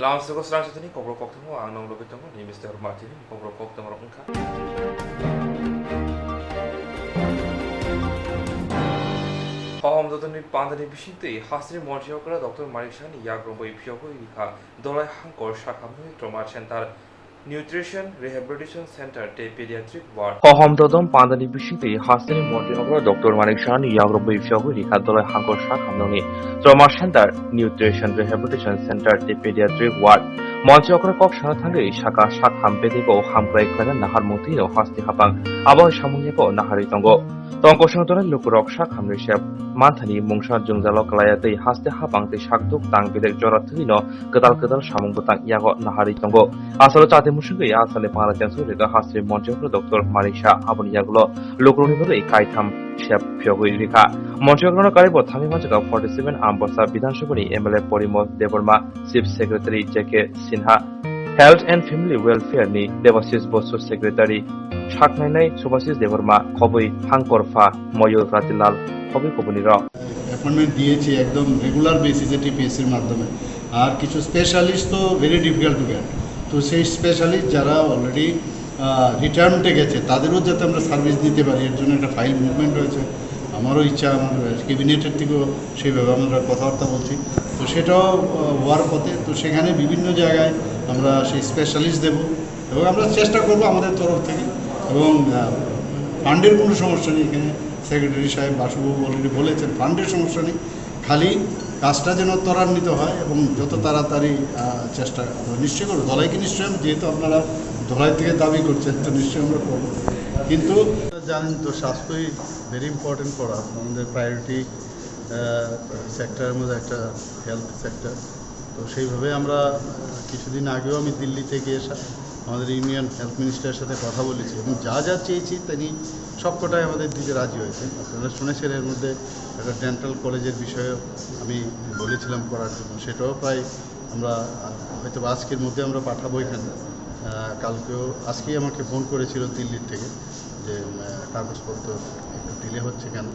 Langsung selanjutnya kobrol kok temu ang lebih temu ni Mr. Martin kobrol kok temu rongka. Hom dotoni pandani bishinte hasri monjiokra Dr. Marishani yagrombo ipyoko ikha dolai hangkor shakamni trauma center Nutrition Rehabilitation Center te Pediatric Ward. Hom dodom pandani bishinte hasri monjiokra Dr. Marishani yagrombo ipyoko ikha dolai hangkor shakamni trauma center Nutrition Rehabilitation Center te Pediatric Ward. মঞ্চকরা কক সারা থাঙ্গে শাখা শাক হামপে দেব হামপ্রাই খানা নাহার মতি ও হাস্তি হাপাং আবহ সামুনিয়াক নাহারি তঙ্গ তঙ্ক সংতনের লুকুরক শাক হামরি shape মানথানি মুংসা জংজালক লায়াতৈ হাস্তি হাপাং তৈ শাকদুক তাং বেলেক জরা থৈন গদাল গদাল সামুং বতাং ইয়াগ নাহারি তঙ্গ আসলে চাতে মুসুঙ্গে আসলে পারা চ্যান্সু রেগা হাস্তি মঞ্চকরা ডক্টর মারিসা আবনি ইয়াগুলো লুকুরনি বলে কাইথাম শেপ ফিয়গৈ রেখা মঞ্চকরণ কারিব থামি মঞ্চকা 47 আমবসা বিধানসভানি MLA Parimal Debbarma chief secretary JK Sinha health and family welfare ni Debashis Basu secretary শাকনাইনাই সুভাশিস দেববর্মা খবই হাংকরফা ময়ূর রাতিলাল খবই কবনি র অ্যাপয়েন্টমেন্ট দিয়েছি একদম রেগুলার বেসিসে টিপিএসসির মাধ্যমে আর কিছু স্পেশালিস্ট তো ভেরি ডিফিকাল্ট টু গেট তো সেই স্পেশালিস্ট যারা অলরেডি রিটায়ারমেন্টে গেছে তাদেরও যাতে আমরা সার্ভিস দিতে পারি এর জন্য একটা ফাইল মুভমেন্ট রয়েছে আমারও ইচ্ছা আমার ক্যাবিনেটের থেকেও সেইভাবে আমরা কথাবার্তা বলছি তো সেটাও হওয়ার পথে তো সেখানে বিভিন্ন জায়গায় আমরা সেই স্পেশালিস্ট দেব এবং আমরা চেষ্টা করব আমাদের তরফ থেকে এবং ফান্ডের কোনো সমস্যা নেই এখানে সেক্রেটারি সাহেব বাসুবাবু অলরেডি বলেছেন ফান্ডের সমস্যা নেই খালি কাজটা যেন ত্বরান্বিত হয় এবং যত তাড়াতাড়ি চেষ্টা নিশ্চয় করবো ধলাইকে নিশ্চয় যেহেতু আপনারা ধলাই থেকে দাবি করছেন তো নিশ্চয়ই আমরা করবো কিন্তু জানেন তো স্বাস্থ্যই ভেরি ইম্পর্টেন্ট ফর আস আমাদের প্রায়োরিটি সেক্টরের মধ্যে একটা হেলথ সেক্টর তো সেইভাবে আমরা কিছুদিন আগেও আমি দিল্লি থেকে আমাদের ইউনিয়ন হেলথ মিনিস্টারের সাথে কথা বলেছি এবং যা যা চেয়েছি তিনি সবকটাই আমাদের দিতে রাজি হয়েছে আপনারা শুনেছেন এর মধ্যে একটা ডেন্টাল কলেজের বিষয়েও আমি বলেছিলাম করার জন্য সেটাও প্রায় আমরা হয়তো আজকের মধ্যে আমরা পাঠাবো এখানে কালকেও আজকেই আমাকে ফোন করেছিল দিল্লির থেকে যে কাগজপত্র একটু ডিলে হচ্ছে কেন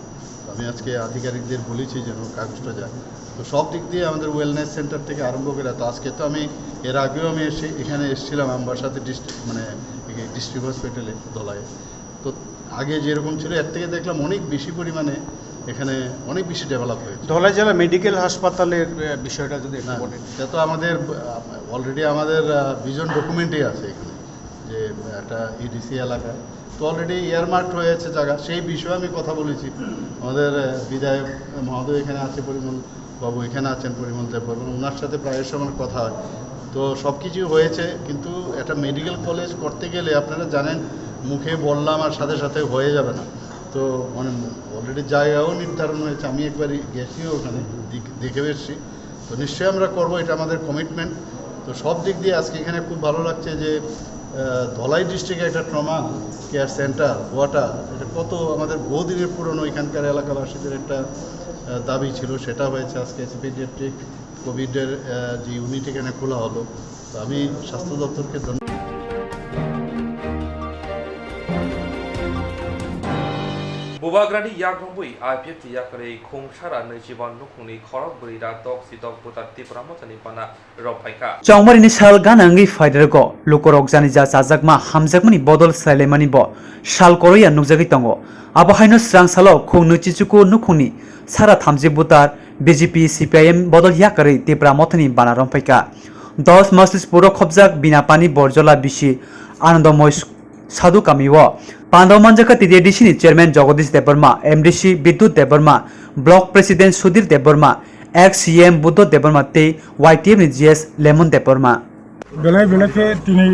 আমি আজকে আধিকারিকদের বলেছি যেন কাগজটা যায় তো সব দিক দিয়ে আমাদের ওয়েলনেস সেন্টার থেকে আরম্ভ করে তো আজকে তো আমি এর আগেও আমি এখানে এসেছিলাম আমার সাথে ডিস্ট্রিক্ট হসপিটালে ধলায় তো আগে যেরকম ছিল এর থেকে দেখলাম অনেক বেশি পরিমাণে এখানে অনেক বেশি ডেভেলপ হয়েছে ধলাই জেলা মেডিকেল হাসপাতালের বিষয়টা যদি না এটা তো আমাদের অলরেডি আমাদের ভিজন ডকুমেন্টেই আছে এখানে যে একটা ইডিসি এলাকায় তো অলরেডি এয়ারমার্ক হয়েছে জায়গা সেই বিষয়ে আমি কথা বলেছি আমাদের বিধায়ক মহোদয় এখানে আছে পরিমল বাবু এখানে আছেন পরিমল দেববর্মা ওনার সাথে প্রায়শ আমার কথা হয় তো সব কিছু হয়েছে কিন্তু একটা মেডিকেল কলেজ করতে গেলে আপনারা জানেন মুখে বললাম আর সাথে সাথে হয়ে যাবে না তো মানে অলরেডি জায়গাও নির্ধারণ হয়েছে আমি একবারই গেছিও ওখানে দেখে এসেছি তো নিশ্চয়ই আমরা করবো এটা আমাদের কমিটমেন্ট তো সব দিক দিয়ে আজকে এখানে খুব ভালো লাগছে যে ধলাই ডিস্ট্রিক্টে একটা ট্রমা কেয়ার সেন্টার ওয়াটার এটা কত আমাদের বহুদিনের পুরনো এখানকার এলাকাবাসীদের একটা দাবি ছিল সেটা হয়েছে আজকে পেডিয়াট্রিক কোভিডের যে ইউনিট এখানে খোলা হলো তো আমি স্বাস্থ্য দপ্তরকে ধন্যবাদ Bubagrani yagrambui IPF yakare khongshara njiban nukhuni khorok burira tok sitok putar tipramotani pana ropaika Chongmarini sal ganangi faidergo lukorok jani ja sajakma hamjakmani bodol sailemani bo sal koroya nugjagi tongo abahaino srang salo khongnu chichuku nukhuni sara thamji butar BJP CPIM bodol yakare tipramotani bana ropaika 10 maslis puro khobjak binapani borjola bishi আনন্দময় সাধু কামিও পান্ডবমানজাকা টিডিডিসিনি chairman Jagadish Debbarma MDC বিদ্যুৎ Debbarma block president Sudhir Debbarma x CM Buddha Debbarma তে YTM GS lemon Debbarma বেলায় বেলাকে তিনি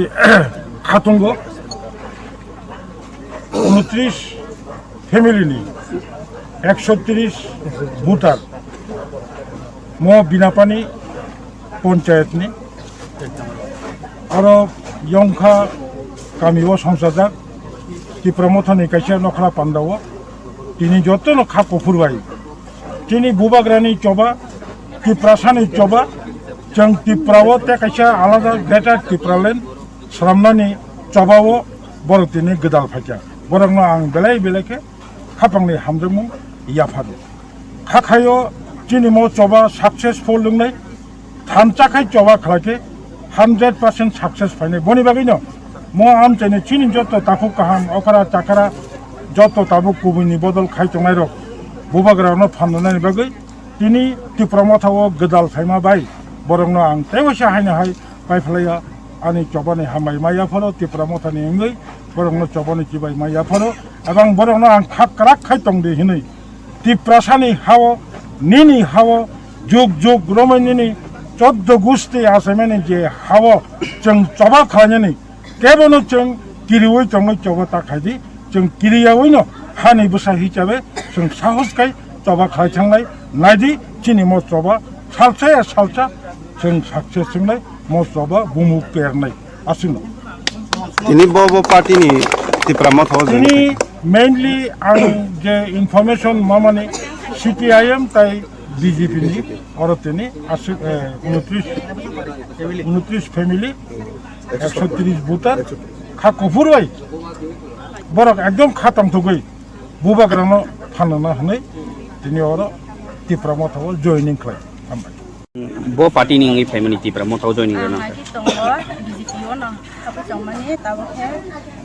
খাতঙ্গ 29 family নি 130 voter ম বিনাপানি পঞ্চায়েত নি আরো ইয়ংখা কামিও সংসাজাক টিপ্রামথানি কাইসা নখলা পান্দাও তিনি যতন খা কফুরবাই তিনি বুবাগ্রানি চবা টিপ্রাসানি চবা जों टिप्राओ ते कायसा आलादा ग्रेटार टिप्रालेन स्रामनानि चबाओ बरतिनि गोदाल फाइका बरंनो आं बेलाय बेलायके खापांनि हामदोंमोन याफादो खाखायो चिनिमो चबा सक्सेसफुल लोंनाय थानचाखाय चबा खालाके 100% সাকসেস ফাইনে বনি বাগিনো মো আম চাইনে চিনি যত তাকু কাহাম অকারা চাকারা যত তাবুক কুবিনি বদল খাইতংনাই রক বুবাগ্রাनो फाननानै बागै তিনি টিপ্রমথাও গদাল ফাইমা বাই বরংনো আং তেवसा हायनो हाय बायफ्लाया आंनि चबानि हामाय मायाफोरो टिप्रमथानि एंगै बरंनो चबानि जिबाय मायाफोरो एबं बरंनो आं खाकराक खायतंदे हिनै टिप्रासानि हाव निनि हाव जुग जुग रमायनिनि 14 गुस्ति आसामनि जे हाव जों चबा खायनि केबनो जों किरिवै तंगै चबा ताखायदि जों किरियावैनो हानि बुसा हिसाबै जों साहसखाय चबा खायथांनाय नायदि चिनि मो चबा सालसा जों साक्सेसजोंलाय मो चबा बुमु पेरनाय आसिनो তিনি বব পার্টিনি টিপ্রামথাও তিনি মেইনলি आं जे इनफरमेशन मामाने सीपीआईएम ताई बीजेपी नि और তিনি 29 फैमिली 130 भोटार खाकुफुर बाय बरक एकदम खातम थगै बुबाग्रानो फानना हनै তিনি और टिप्रामथाव जॉइनिंग खाय bo party ni ngai family ti pra mo tau joining na Nanti tunggu BJP ono apa cuma ni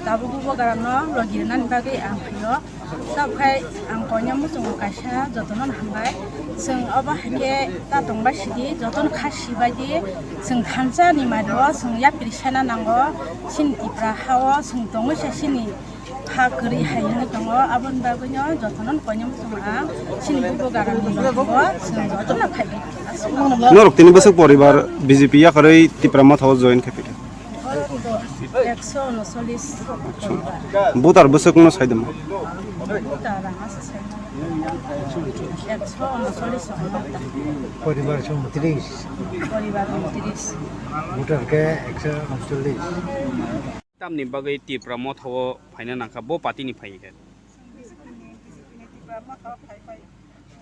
tabu bubu garano lagi nan bagi angkio sampai angkonya musuh kasha jotonon hambai seng apa hake ta tunggu sidi joton kashi bagi seng kansa ni mado seng ya pirisana nango sin ipra hawa seng tunggu sini hakeri hayani tunggu abon bagunya jotonon konya musuh ang sin bubu garano seng jotonon kai নরক 3 বছর পরিবার BJP ইয়া করে টিপ্রামথাও join খেপিটা 140 বুতার বছর কোন সাইদম পরিবার 29 voter কে 139 tamni bagai ti pramothao phaina nangkha bo party ni phai ge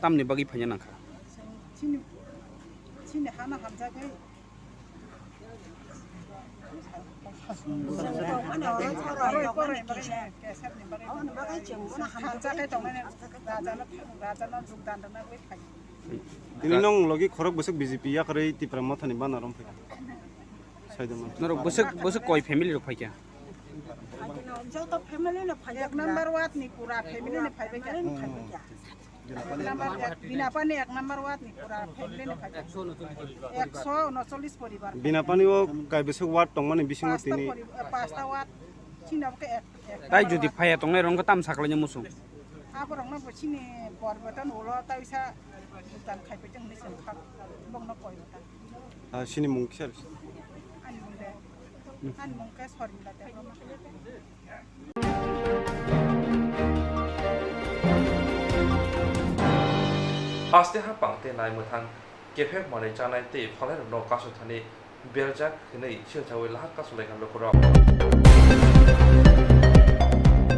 tamni bagai phaina nangkha Sini hana hamza kai. তিনি নং লগি খরক বছর বিজেপি ইয়া করে টিপ্রামথানি বানারম ফে সাইদম norok bosok koi family rok phai kya Jauh family na phai. Ek number wat ni pura family na phai kya. Bina pani ek number wat ni pura family na phai. 139 poribar. বিনা পানিও কাই বছর watt টং মানে বিসিং তিনি Pasta wat Cina ke ek. tai jodi phai tongnai rong ka tam sakla nya musu Apa orang na bocini borbatan ulo ta bisa hutan khai pe jeng ni sen khak. Bong na koi hutan. Sini মুংসার An mong ke sorry la te. Haste ha pangte nai muthang kephek mane chanai te phalai no kasu thani beljak hinai chilchawi lahak kasu lekan lokoro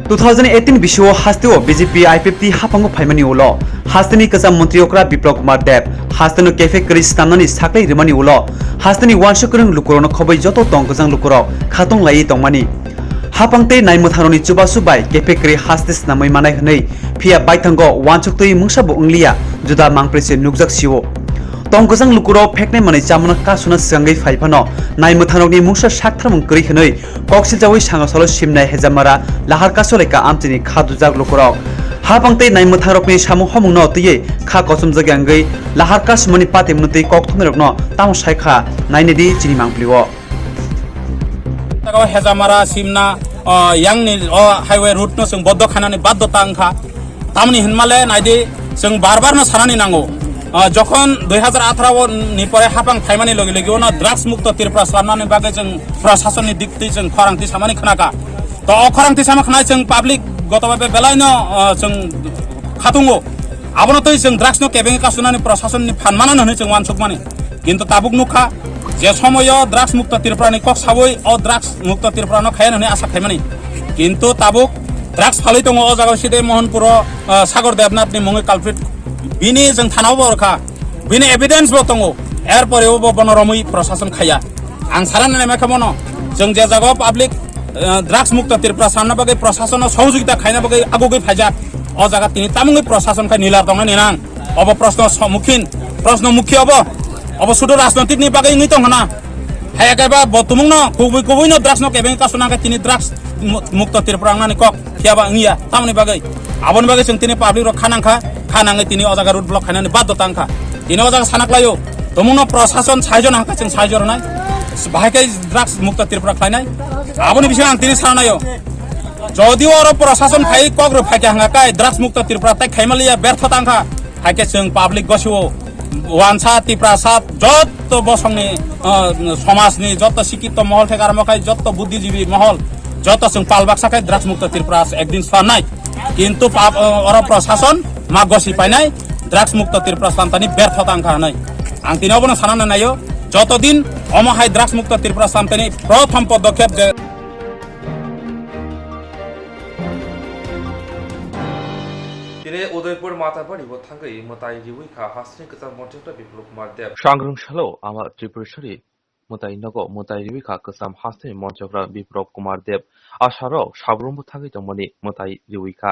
2018 বিশ্বো হাস্তেও BJP IPFT হাপাঙ্গো ফাইমানি উলো হাস্তেনি কাজা মন্ত্রী okra Biplab Kumar Deb হাস্তেনো কেফে করি স্থাননি সাকলাই রিমানি উলো হাস্তেনি ওয়ানশকরং লুকুরনো খবই যত তংকজাং লুকুরক খাতং লাই তংমানি হাপাংতে নাইমথারনি চুবা সুবাই কেফে করি হাস্তেস নাमै মানাय হनै ফিয়া বাইথাঙ্গ ওয়ানশকতই মুংসাবো उंगलिया जुदा मांगप्रेसे नुकजाक सिवो तंगजां लुकुरो फेकनाय माने जामना कासुना सिगांगै फाइफानो नाइमथानकनि मुंसा साकथ्रामं करि हनै कक्सिलजावै सांगसलो सिमनाय हेजामारा लाहार कासलेका आमतिनि खादुजाक लुकुरो हापांते नाइमथारकनि सामु हमंनो तयै खा कसम जगांगै लाहार कासमनि पातेमनतै कक्थमेरकनो ताम सायखा नाइनेदि चिनि मांप्लिवो tagaw hejamara simna yang ni highway route no sing boddo khanani baddota angkha tamni hinmale naidi sing barbar no sarani nango যখন 2018 ni pore hapang thaimani logi logi ona drugs mukto tirpra sarnani bagai jeng prasasoni dikti jeng khorangti samani khnaka to khorangti sama khnai jeng public gotobabe belaino jeng khatungo abono toi jeng drugs no kebeng kasunani prasasoni phanmana nani jeng wansuk mani kintu tabuk nukha je somoyo drugs mukto tirprani kok saboi o drugs mukto tirprano khayan hone asa thaimani kintu tabuk drugs phalai tongo o jaga side mohanpuro sagor devnath ni mongi culprit bini जों थानाव बरखा बिनि evidence बो दङ एरपरेও बनरमै प्रशासन खाया आं सारान नायमाखा मनो जों जे जागाव public drugs मुक्त तिरप्रा सानना बगै प्रशासन सहयोगिता खायना बगै आगोगै फाजा अ जागा तिनि तामुङै प्रशासन खाय निलार दङ नेनां अब प्रश्न सम्मुखीन प्रश्न मुख्य अब सुदो राजनीतिक नि बगै नै दङ ना hai agaba botumung no kubui no drugs no kebeng kasuna ka tini drugs mukta Tripura nani kok kiaba ngia tamni bagai abon bagai sing tini public ro khanangai tini ojaga road block khanani baddo tangkha tini ojaga sanaklayo tomung no prosason saijon hangka sing saijor nai bahai kai drugs mukta Tripura khlainai aboni bising ang tini saranayo যদিও আর প্রশাসন phi কগ্র ফাইকে হাঙ্গাকাই drugs মুক্ত ত্রিপুরা তাই খাইমালিয়া ব্যর্থ তাঙ্কা ফাইকে जों public গসিও ওয়ানসা Tripura সাত যত বসংনি সমাজনি যত শিক্ষিত মহল থেকে আরম্ভ করে যত বুদ্ধিজীবী মহল যত जों পালবাক্সাকাই ড্রাগস মুক্ত ত্রিপুরা একদিন সানাই কিন্তু আর প্রশাসন মা গসি পাইনাই ড্রাগস মুক্ত ত্রিপুরা সান্তানি ব্যর্থ তাঙ্কা নাই আং তিনাও বন সানানা নাইও যতদিন অমহাই ড্রাগস মুক্ত ত্রিপুরা সান্তানি প্রথম পদক্ষেপ যে दिनै उदयपुर माताबारि थांगै मताइ रिउइखा हास्नि गोजाम मन्थ्रि बिप्लब कुमार देब सांग्रांसालो आमा त्रिपुरेश्वरी मताइ नगो मताइ रिउइखा गोजाम हास्नि मन्थ्रि बिप्लब कुमार देब आसाराव साब्रमबो थांगै दंमोन मताइ रिउइखा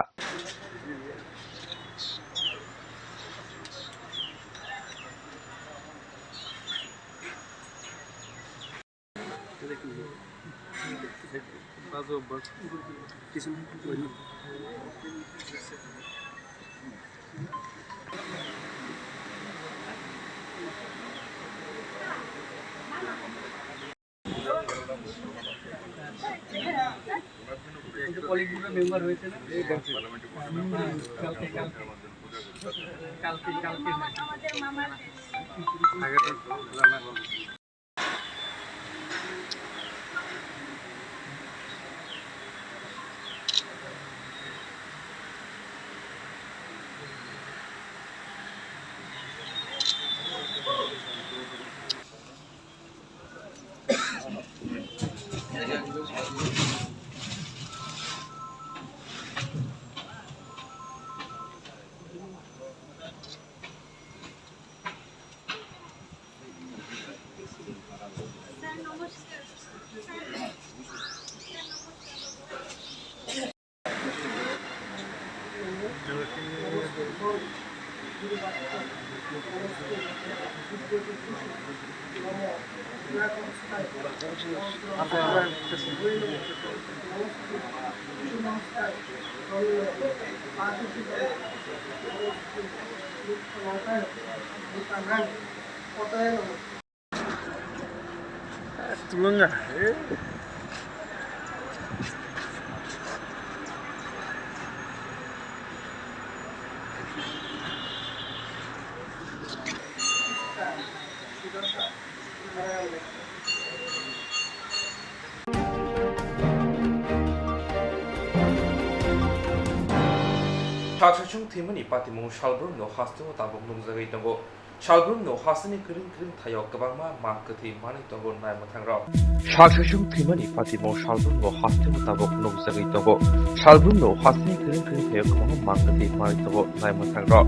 साक्षाchung thimani patimung shalbrum no hastu tabok nungjagai tongo shalbrum no hasini kring thayok kabangma makthi mani tongo nai mathangrok साक्षाchung thimani patimung shalbrum no hastu tabok nungjagai tongo shalbrum no hasini kring thayok kabangma makthi mani tongo nai mathangrok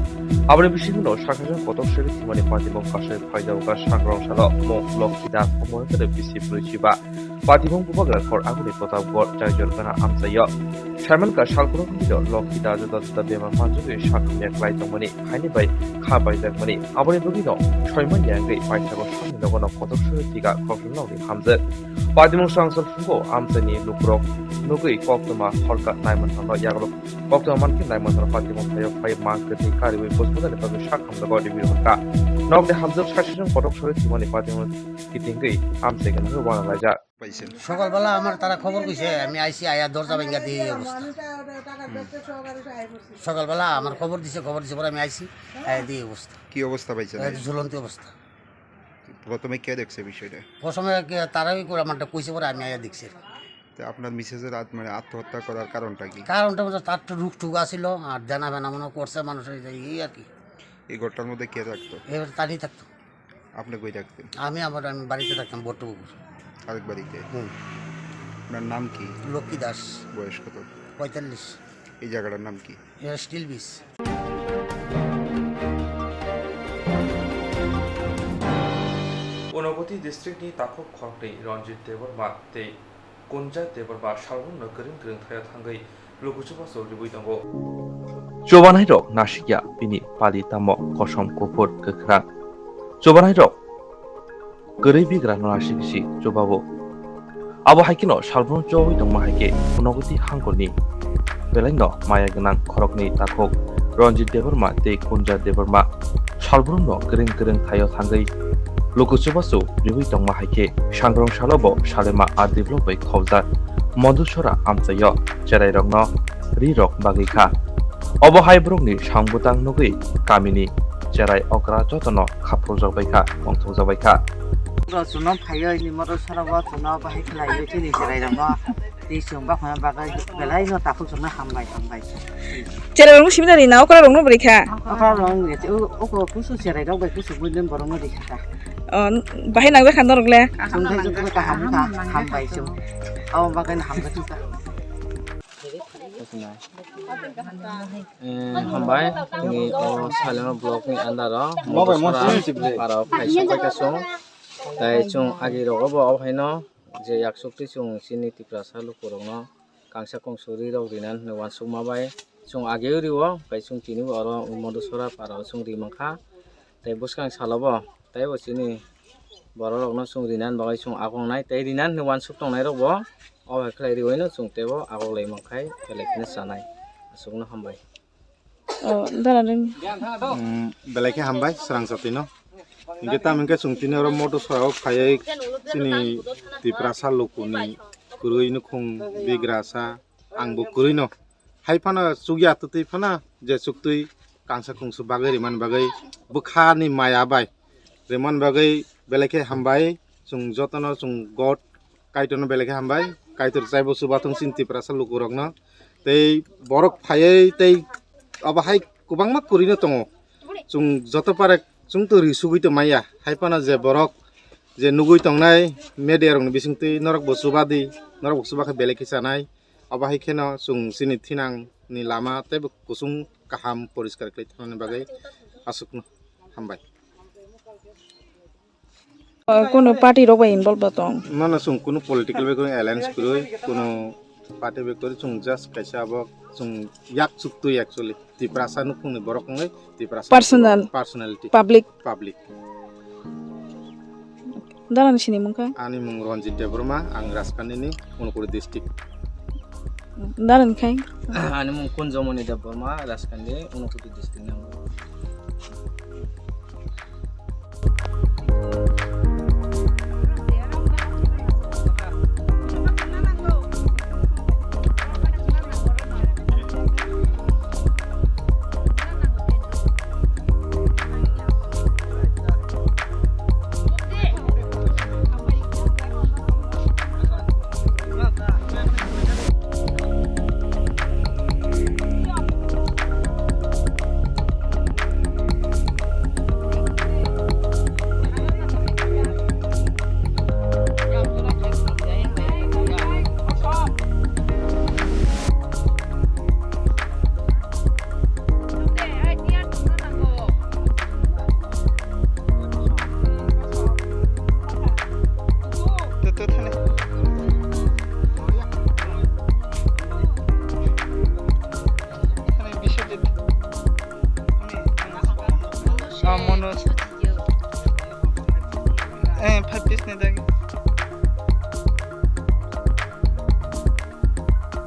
aboni bisingo साक्षाchung kotok sheri thimani patimung kasai phaidauga sangrong salo mo lokkida omontere bisi purichiba patimung bubagra khor aguni potapor jaijor kana amsayo Shaman ka shalkuro hido lokkida jada bemar manjuge shakme klai tongmani haini bai kha bai dakmani aboni bugino shoyman yangai paithago samni logono kotok sheri tiga khofno ni hamje patimung sangsal fungo amsani lukrok nugui koktoma horka naiman thano yaglo koktoma manki naiman thano patimung thayo phai market ni kari bai bosmodane pabe shakham logo dibi hokka nokde hamje shashishon kotok sheri timani patimung kitingai amse kana wana laja সকালবেলা আমার তারা খবর কইছে আমি আইসি আয়া দরজা ভাঙ্গা দিয়ে অবস্থা সকালবেলা আমার খবর দিছে পরে আমি আইসি আয়া দিয়ে অবস্থা কি অবস্থা পাইছেন ঝুলন্ত অবস্থা প্রথমে কে দেখছে বিষয়টা প্রথমে তারাই করে আমারটা কইছে পরে আমি আয়া দেখছি তো আপনার মিসেসের মানে আত্মহত্যা করার কারণটা কি কারণটা মনে তার তো রুখ টুক আসিল আর জানা বেনা মনে করছে মানুষের এই আর কি এই ঘরটার মধ্যে কে থাকতো এবার তারই থাকতো আপনি কই থাকতেন আমি বাড়িতে থাকতাম বট্টপুকুর আরেক বাড়িতে আপনার নাম কি লক্ষ্মী দাস বয়স কত 45 এই জায়গাটার নাম কি স্টিল বিচ ঊনকোটি ডিস্ট্রিক্টनि ताखक खरंनि रनजित देबरमा ते कुंजा देबरमा सालबुन गोरों थाया थांगै लुगुजुबा सौरिबुइ दंगो जबानाय रक नासिया बिनि पालि ताम कसम कुफुर गोख्रां जबानाय रक gori bigra no ashiksi jobabo abo haikino salbron choi dongma haike unogoti hangkoni belaino maya gnang khorokni takhok Ronjit Deborma te Kunja Deborma salbron no kering thayo thangai lokosubasu rihui tongma haike sangrong salobo salema a develop bai khawjar Madusora amsayo cherai rokno rirok bagikha obo haibrokni sangbutang nugui kamini cherai okra jotono khaprojak baikha mongthojak baikha Sunom payo ini motor sarawa sunom bahai kelai itu ni cerai dong di sumba kena bagai belai no takut sunom hambai. Cerai rong simna ni nau kara rong no berika. Apa rong itu aku khusus cerai dong baik khusus bukan borong no dikata. Bahai nang bekan dorong le. Sumbai itu kita hambai sum. Awak bagai hambai tu tak. Hambai ini salama blok ni andara para kaisa kasong tai chung agi rogo bo haino je yaksukti chung sini tiprasa lukurongno kangsa kongsuri rog dinan newan suma bai chung agi riwo kai chung tini bo aro modusora para chung rimangkha tai buskang salobo tai bo sini bororogno chung dinan bagai chung agong nai tai dinan newan suk tong nai rog bo o khlai riwoino chung tebo agong lai mangkhai kelekne sanai asungno hambai Dalan belai hambai serang sapino kita mungkin sungtini orang modus orang kaya sini di perasa lokuni kurui nu kong bigrasa angbo kurui no hai pana sugi atu ti pana je suktui kangsa kong sebagai riman bagai bukhani maya bai riman bagai belai hambai sung jotono sung god kaitono belai hambai kaitor saibo subatung sinti perasa lokurok no tei borok phai tei aba hai kubang mak kurui no tongo sung joto parek chung tu ri sugui to maya haipana je borok je nugui tongnai media rong bisingti norok bosubadi norok bosubakha beleki sanai aba haikeno chung sini thinang ni lama te kusung kaham poriskar klei thone bagai asukno hambai kono party rok bai involve batong mana chung kuno political be kono alliance kuroi kuno party be kori chung just kaisa abo chung yak suktu actually di prasa nukung ni borok ngai di prasa personality public dalan sini mungka ani mung Ronjit Deborma ang raskan ini Unukuri district dalan kai ani mung Kunjomoni Deborma raskandi Unukuri district nang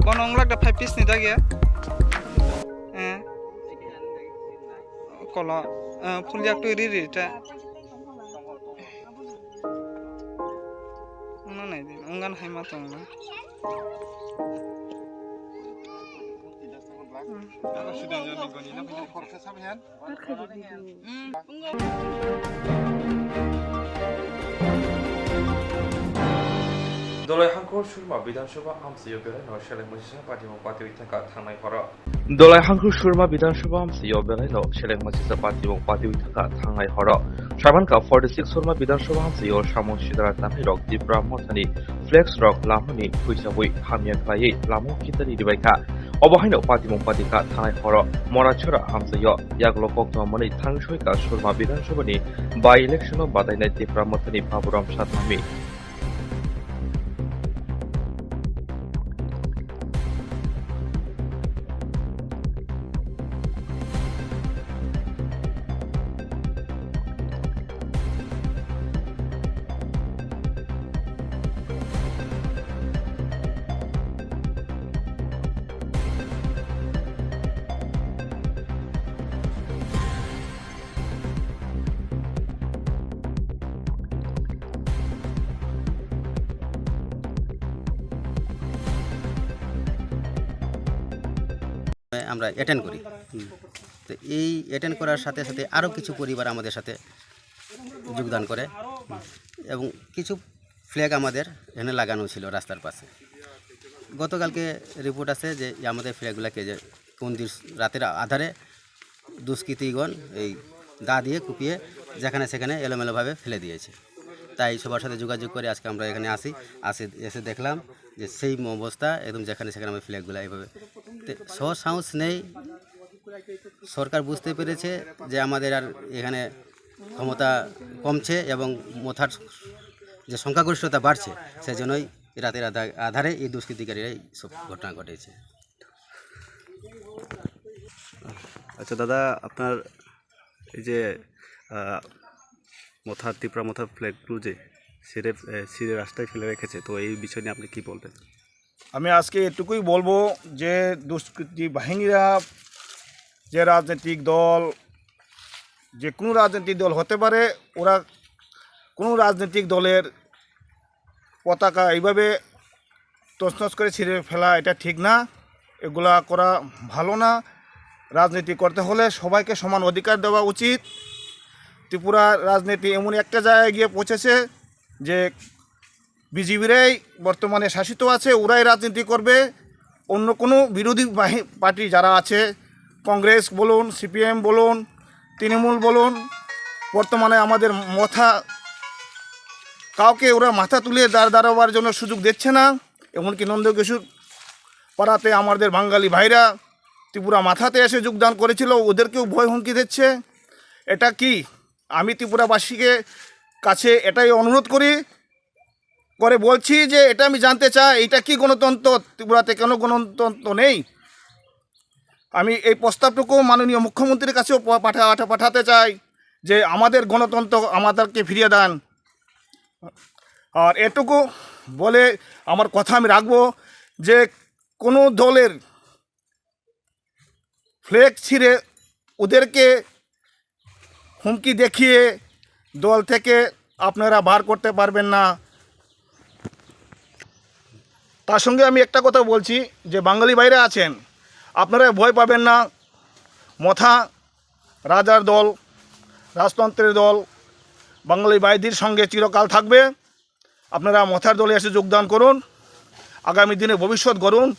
Bonong lag da 5 piece ni dagi ya. Kalau puliak tu iri ta. Mana ini? Ungan hai matong lah. sudah jadi goni na punya proses sampean. Dolai Hangkor Surma Bidanshoba Amsiyo Belai no Sheleng Masisa Party Party Witaka Thangnai Hora. Dolai Hangkor Surma Bidanshoba Amsiyo Belai no Sheleng Masisa Party Witaka Thangnai Hora. Shabanka 46 Surma Bidanshoba Amsiyo Shamon Shidara Tanai Rock Dipra Motani Flex Rock Lamani Puisawui Hamyan Klai Lamu Kitari Dibaika. Obahaino Party Ka Thangnai Hora Morachura Amsiyo Yaglokok Moni Thangshoi Surma Bidanshoba ni by election of Badainai Dipra Motani Paburam Shatami. আমরা attend করি। তো এই attend করার সাথে সাথে আরও কিছু পরিবার আমাদের সাথে যোগদান করে এবং কিছু ফ্ল্যাগ আমাদের এখানে লাগানো ছিল রাস্তার পাশে। গতকালকে রিপোর্ট আছে যে আমাদের ফ্ল্যাগগুলোকে যে কোন দিন রাতের আধারে দুষ্কৃতীগণ এই দা দিয়ে কুপিয়ে যেখানে সেখানে এলোমেলোভাবে ফেলে দিয়েছে। তাই সবার সাথে যোগাযোগ করে আজকে আমরা এখানে এসে দেখলাম যে সেই অবস্থা একদম যেখানে সেখানে আমাদের ফ্ল্যাগগুলো এইভাবে সহজ সাহস নেই। সরকার বুঝতে পেরেছে যে আমাদের আর এখানে ক্ষমতা কমছে এবং মথার যে সংখ্যাগরিষ্ঠতা বাড়ছে, সেজন্যই রাতের আধারে এই দুষ্কৃতিকারীরা এই সব ঘটনা ঘটেছে। আচ্ছা দাদা, আপনার এই যে ত্রিপুরা মথার ফ্ল্যাগগুলো যে সিঁড়ে রাস্তায় ফেলে রেখেছে, তো এই বিষয় নিয়ে আপনি কী বলবেন? আমি আজকে এটুকুই বলবো যে দুষ্কৃতী বাহিনীরা, যে রাজনৈতিক দল, যে কোনো রাজনৈতিক দল হতে পারে, ওরা কোনো রাজনৈতিক দলের পতাকা এইভাবে তছনছ করে ছিঁড়ে ফেলা এটা ঠিক না, এগুলা করা ভালো না। রাজনীতি করতে হলে সবাইকে সমান অধিকার দেওয়া উচিত। ত্রিপুরার রাজনীতি এমন একটা জায়গায় গিয়ে পৌঁছেছে যে বিজেপিরাই বর্তমানে শাসিত আছে, ওরাই রাজনীতি করবে। অন্য কোনো বিরোধী পার্টি যারা আছে, কংগ্রেস বলুন, সিপিএম বলুন, তৃণমূল বলুন, বর্তমানে আমাদের কাউকে ওরা মাথা তুলে দাঁড়াবার জন্য সুযোগ দিচ্ছে না। এমনকি নন্দকিশোর পাড়াতে আমাদের বাঙালি ভাইরা ত্রিপুরা মাথাতে এসে যোগদান করেছিল, ওদেরকেও ভয় হুমকি দিচ্ছে। এটা কি? আমি ত্রিপুরাবাসীকে কাছে এটাই অনুরোধ করে বলছি যে এটা আমি জানতে চাই, এটা কি গণতন্ত্র? ত্রিপুরাতে কেন গণতন্ত্র নেই? আমি এই প্রস্তাবটুকু মাননীয় মুখ্যমন্ত্রীর কাছেও পাঠাতে চাই যে আমাদের গণতন্ত্র আমাদেরকে ফিরিয়ে দেন। আর এটুকু বলে আমার কথা আমি রাখবো যে কোনো দলের ফ্ল্যাগ ছিঁড়ে ওদেরকে হুমকি দেখিয়ে দল থেকে আপনারা বার করতে পারবেন না। তার সঙ্গে আমি একটা কথা বলছি যে বাঙালি ভাইরা আছেন, আপনারা ভয় পাবেন না। মথা রাজার দল, রাজতন্ত্রের দল বাঙালি ভাইদের সঙ্গে চিরকাল থাকবে। আপনারা মথার দলে এসে যোগদান করুন, আগামী দিনে ভবিষ্যৎ গড়ুন,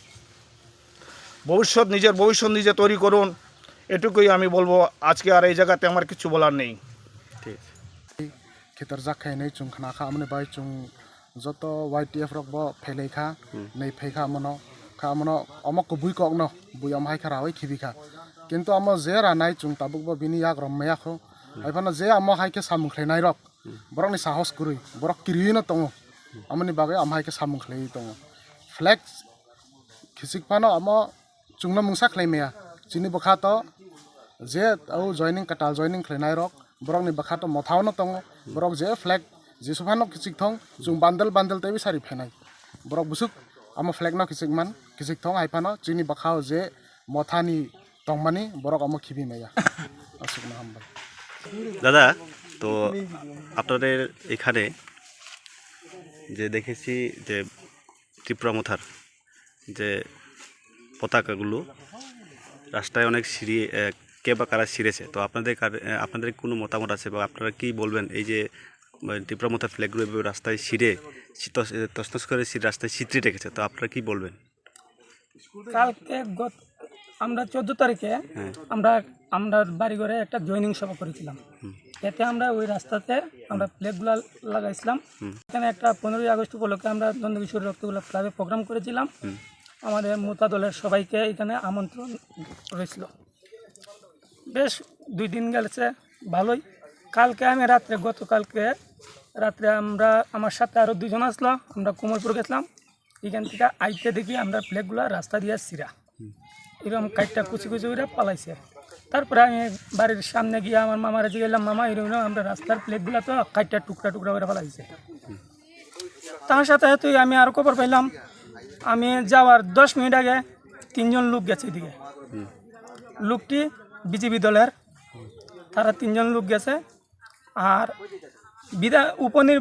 নিজের ভবিষ্যৎ নিজে তৈরি করুন। এটুকুই আমি বলবো। আজকে আর এই জায়গাতে আমার কিছু বলার নেই। ঠিক আছে। খেতার জাখাইনাই চুং খানাখা আমনে বাই চুং যত YTF রক ব ফেলেখা নেই ফেখা মনো অমক বুই কক ন বুই আমহাই খারা ওই খিবিখা কিন্তু আম যে রানাই চুং তাবুক ব বিনি ইয়াক রম্মায়াখো আইফানা যে আম হাইকে সামুখলেনাই রক বরকনি সাহস করি বরক কিরিনো তং আমনি বাগে আমহাইকে সামুখলেই তং ফ্ল্যাগ খিসিকপানো আম চুংনা মুংসা খ্লাইমেয়া চিনি বখাতো যে আউ জয়নিং কাটাল জয়নিং খ্লাইনাই রক বরকনি বখাতো মথাওনো তং বরক যে ফ্ল্যাগ যেসুফানো খিচিক থং চুং বান্ডেল তেবি সারি ফেনাই বরক বুসুক আম ফ্ল্যাগ ন খিচিক থং আইফানো চিনি বখাও যে মথানি তংমানি বরক আম খিবি মেয়া আসুকনা হামবা। দাদা, তো আপনাদের এখানে যে দেখেছি যে ত্রিপুরা মথার যে পতাকাগুলো রাস্তায় অনেক কে বা কারা ছিঁড়েছে, তো আপনাদের কোনো মতামত আছে বা আপনারা কি বলবেন? এই যে ত্রিপুরা মথার ফ্ল্যাগগুলো রাস্তায় ছিঁড়ে তছনছ করে রাস্তায় ছিটতে রেখেছে, তো আপনারা কি বলবেন? কালকে আমরা 14 তারিখে আমরা বাড়ি ঘরে একটা জয়নিং সভা করেছিলাম। এতে আমরা ওই রাস্তাতে আমরা ফ্ল্যাগগুলো লাগাইছিলাম। এখানে একটা 15ই আগস্ট উপলক্ষে আমরা নন্দকিশোর রক্তগুলো ক্লাবে প্রোগ্রাম করেছিলাম। আমাদের মোতা দলের সবাইকে এখানে আমন্ত্রণ রয়েছিল। বেশ 2 দিন গেছে ভালোই। গতকালকে রাত্রে আমার সাথে আরও 2 জন আসলো। আমরা কোমলপুর গেছিলাম। এখান থেকে আইতে দেখি আমরা ফ্ল্যাগগুলো রাস্তা দিয়ে ছিঁড়া এরকম কাইটটা কুচি করে পালাইছে। তারপরে আমি বাড়ির সামনে গিয়ে আমার মামারা গেলাম, মামা এরকম আমরা রাস্তার প্লেটগুলো তো কাইটটা টুকরা করে পালাইছে। তার সাথে আমি আরও খবর পাইলাম, আমি যাওয়ার 10 মিনিট আগে 3 জন লোক গেছে এদিকে। লোকটি বিজেপি দলের, তারা 3 জন লোক গেছে। আর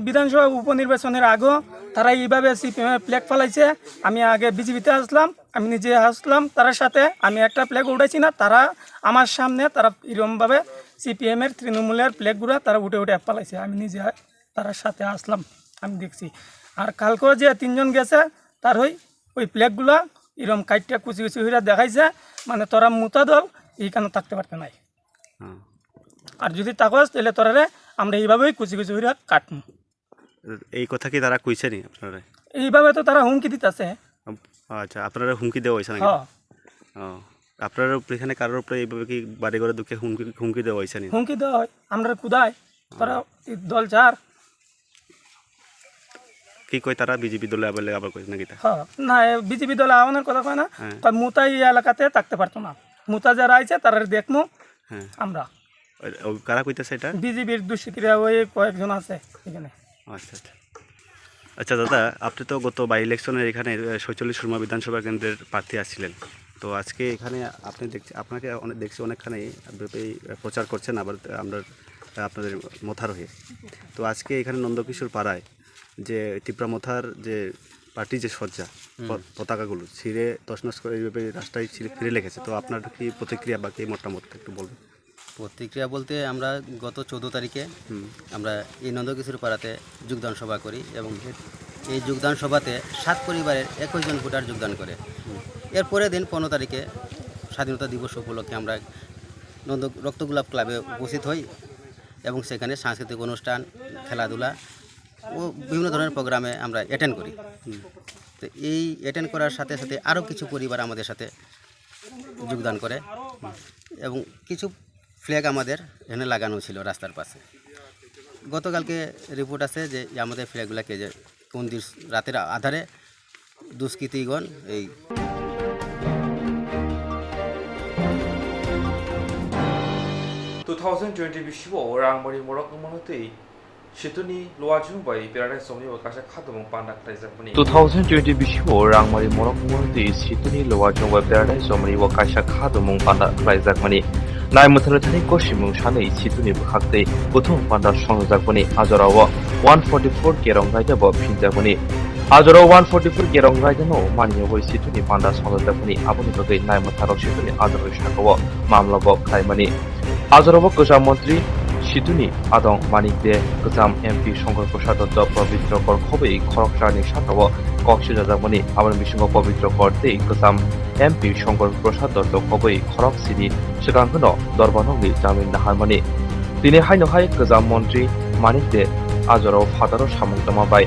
বিধানসভা উপনির্বাচনের আগেও তারা এইভাবে সিপিএমের ফ্ল্যাগ ফালাইছে। আমি আগে বিজেপিতে আসলাম, আমি নিজে আসলাম তার সাথে, আমি একটা ফ্ল্যাগ উঠেছি না, তারা আমার সামনে তারা এরমভাবে সিপিএমের তৃণমূলের ফ্ল্যাগগুলো তারা উঠে উঠে পালাইছে। আমি নিজে তার সাথে আসলাম, আমি দেখছি। আর কালকেও যে 3 জন গেছে তার ওই ফ্ল্যাগগুলো এরম কাইটটা কুচি কুচি হইরা দেখাইছে, মানে তোরা মোতা দল এইখানে থাকতে পারতে নাই। আর যদি তাকস তাহলে তোরা আমরা এইভাবেই কুচি কুচি হইরা কাটমু। এই কথা কি তারা কইছে নি আপনারা? এইভাবে তো তারা হুমকি দিতেছে। আচ্ছা, আপনারা হুমকি দেওয়া হয়েছে নাকি? আপনারা এখানে কারোর উপরে এইভাবে কি বাড়ি ঘরে দুঃখে হুমকি দেওয়া হয়েছে নি? হুমকি দেওয়া হয়, আমরা কুদায় তারা দল চার কি কই তারা বিজেপি দলে আবার কইছে নাকি? না, বিজেপি দলে আওয়ানোর কথা কয় না, মুতা এই এলাকাতে থাকতে পারতো না। মুতা যারা আইছে তারা দেখমু আমরা। কারা কইতেছে এটা? বিজেপির দুষ্কৃতীরা ওই কয়েকজন আছে এখানে। আচ্ছা আচ্ছা আচ্ছা দাদা, আপনি তো গত বাই ইলেকশনের এখানে ৪৬ সুরমা বিধানসভা কেন্দ্রের প্রার্থী আসছিলেন, তো আজকে এখানে আপনি আপনাকে দেখছি অনেকখানি প্রচার করছেন, আবার আমরা আপনাদের মথার হয়ে। তো আজকে এখানে নন্দকিশোর পাড়ায় যে ত্রিপুরা মথার যে পার্টি যে সজ্জা পতাকাগুলো ছিঁড়ে তছনছ করে এইভাবে রাস্তায় ফিরে লেগেছে, তো আপনার কি প্রতিক্রিয়া বা কি মতামত একটু বলবেন? প্রতিক্রিয়া বলতে আমরা গত 14 তারিখে আমরা এই নন্দকিশোর পাড়াতে যোগদান সভা করি এবং এই যোগদান সভাতে 7 পরিবারের 21 জন ভোটার যোগদান করে। এর পরের দিন 15 তারিখে স্বাধীনতা দিবস উপলক্ষে আমরা রক্তগোলাপ ক্লাবে উপস্থিত হই এবং সেখানে সাংস্কৃতিক অনুষ্ঠান, খেলাধুলা ও বিভিন্ন ধরনের প্রোগ্রামে আমরা অ্যাটেন্ড করি। তো এই অ্যাটেন্ড করার সাথে সাথে আরও কিছু পরিবার আমাদের সাথে যোগদান করে এবং কিছু ফ্ল্যাগ আমাদের এখানে লাগানো ছিল রাস্তার পাশে। গতকালকে রিপোর্ট আছে যে আমাদের ফ্ল্যাগগুলোকে যে কোন দিন রাতের আধারে দুষ্কৃতীগণ এই 2020 비시고 랑머리 모락만호테이 시드니 로아중바이 베라레 소니 와카샤 카드몽 반닥타이자분이 2020 비시고 랑머리 모락만호테이 시드니 로아중바이 베라레 소니 와카샤 카드몽 반닥타이자분이 나이 못하는 타니 꼬시뭉 샤네 시드니 부학대 보통 반다 성자분이 아저라워 144 게롱가이자 버 핀자분이 아저로 144 게롱가이자노 마니오고 시드니 반다 성자분이 아버님께 나이 못하러 시드니 아저로 샤고워 마음러버 카이마니 আজরব গোজাম মন্ত্রী সিধুনি আদং মানিকদে গোজাম এমপি শঙ্কর প্রসাদ দত্ত পবিত্র কর খবই খরকসানি সাতাব কক্সবাজারমনি আবার বিসঙ্গ পবিত্র করতে গোজাম এমপি শঙ্কর প্রসাদ দত্ত খবই খরক সিনি সিগাংহন দরবানংনি জামিন নাহারমনি তিনি হাইনহাই গোজাম মন্ত্রী মানিকদে আজরব ফাদারো সামুংতমা বাই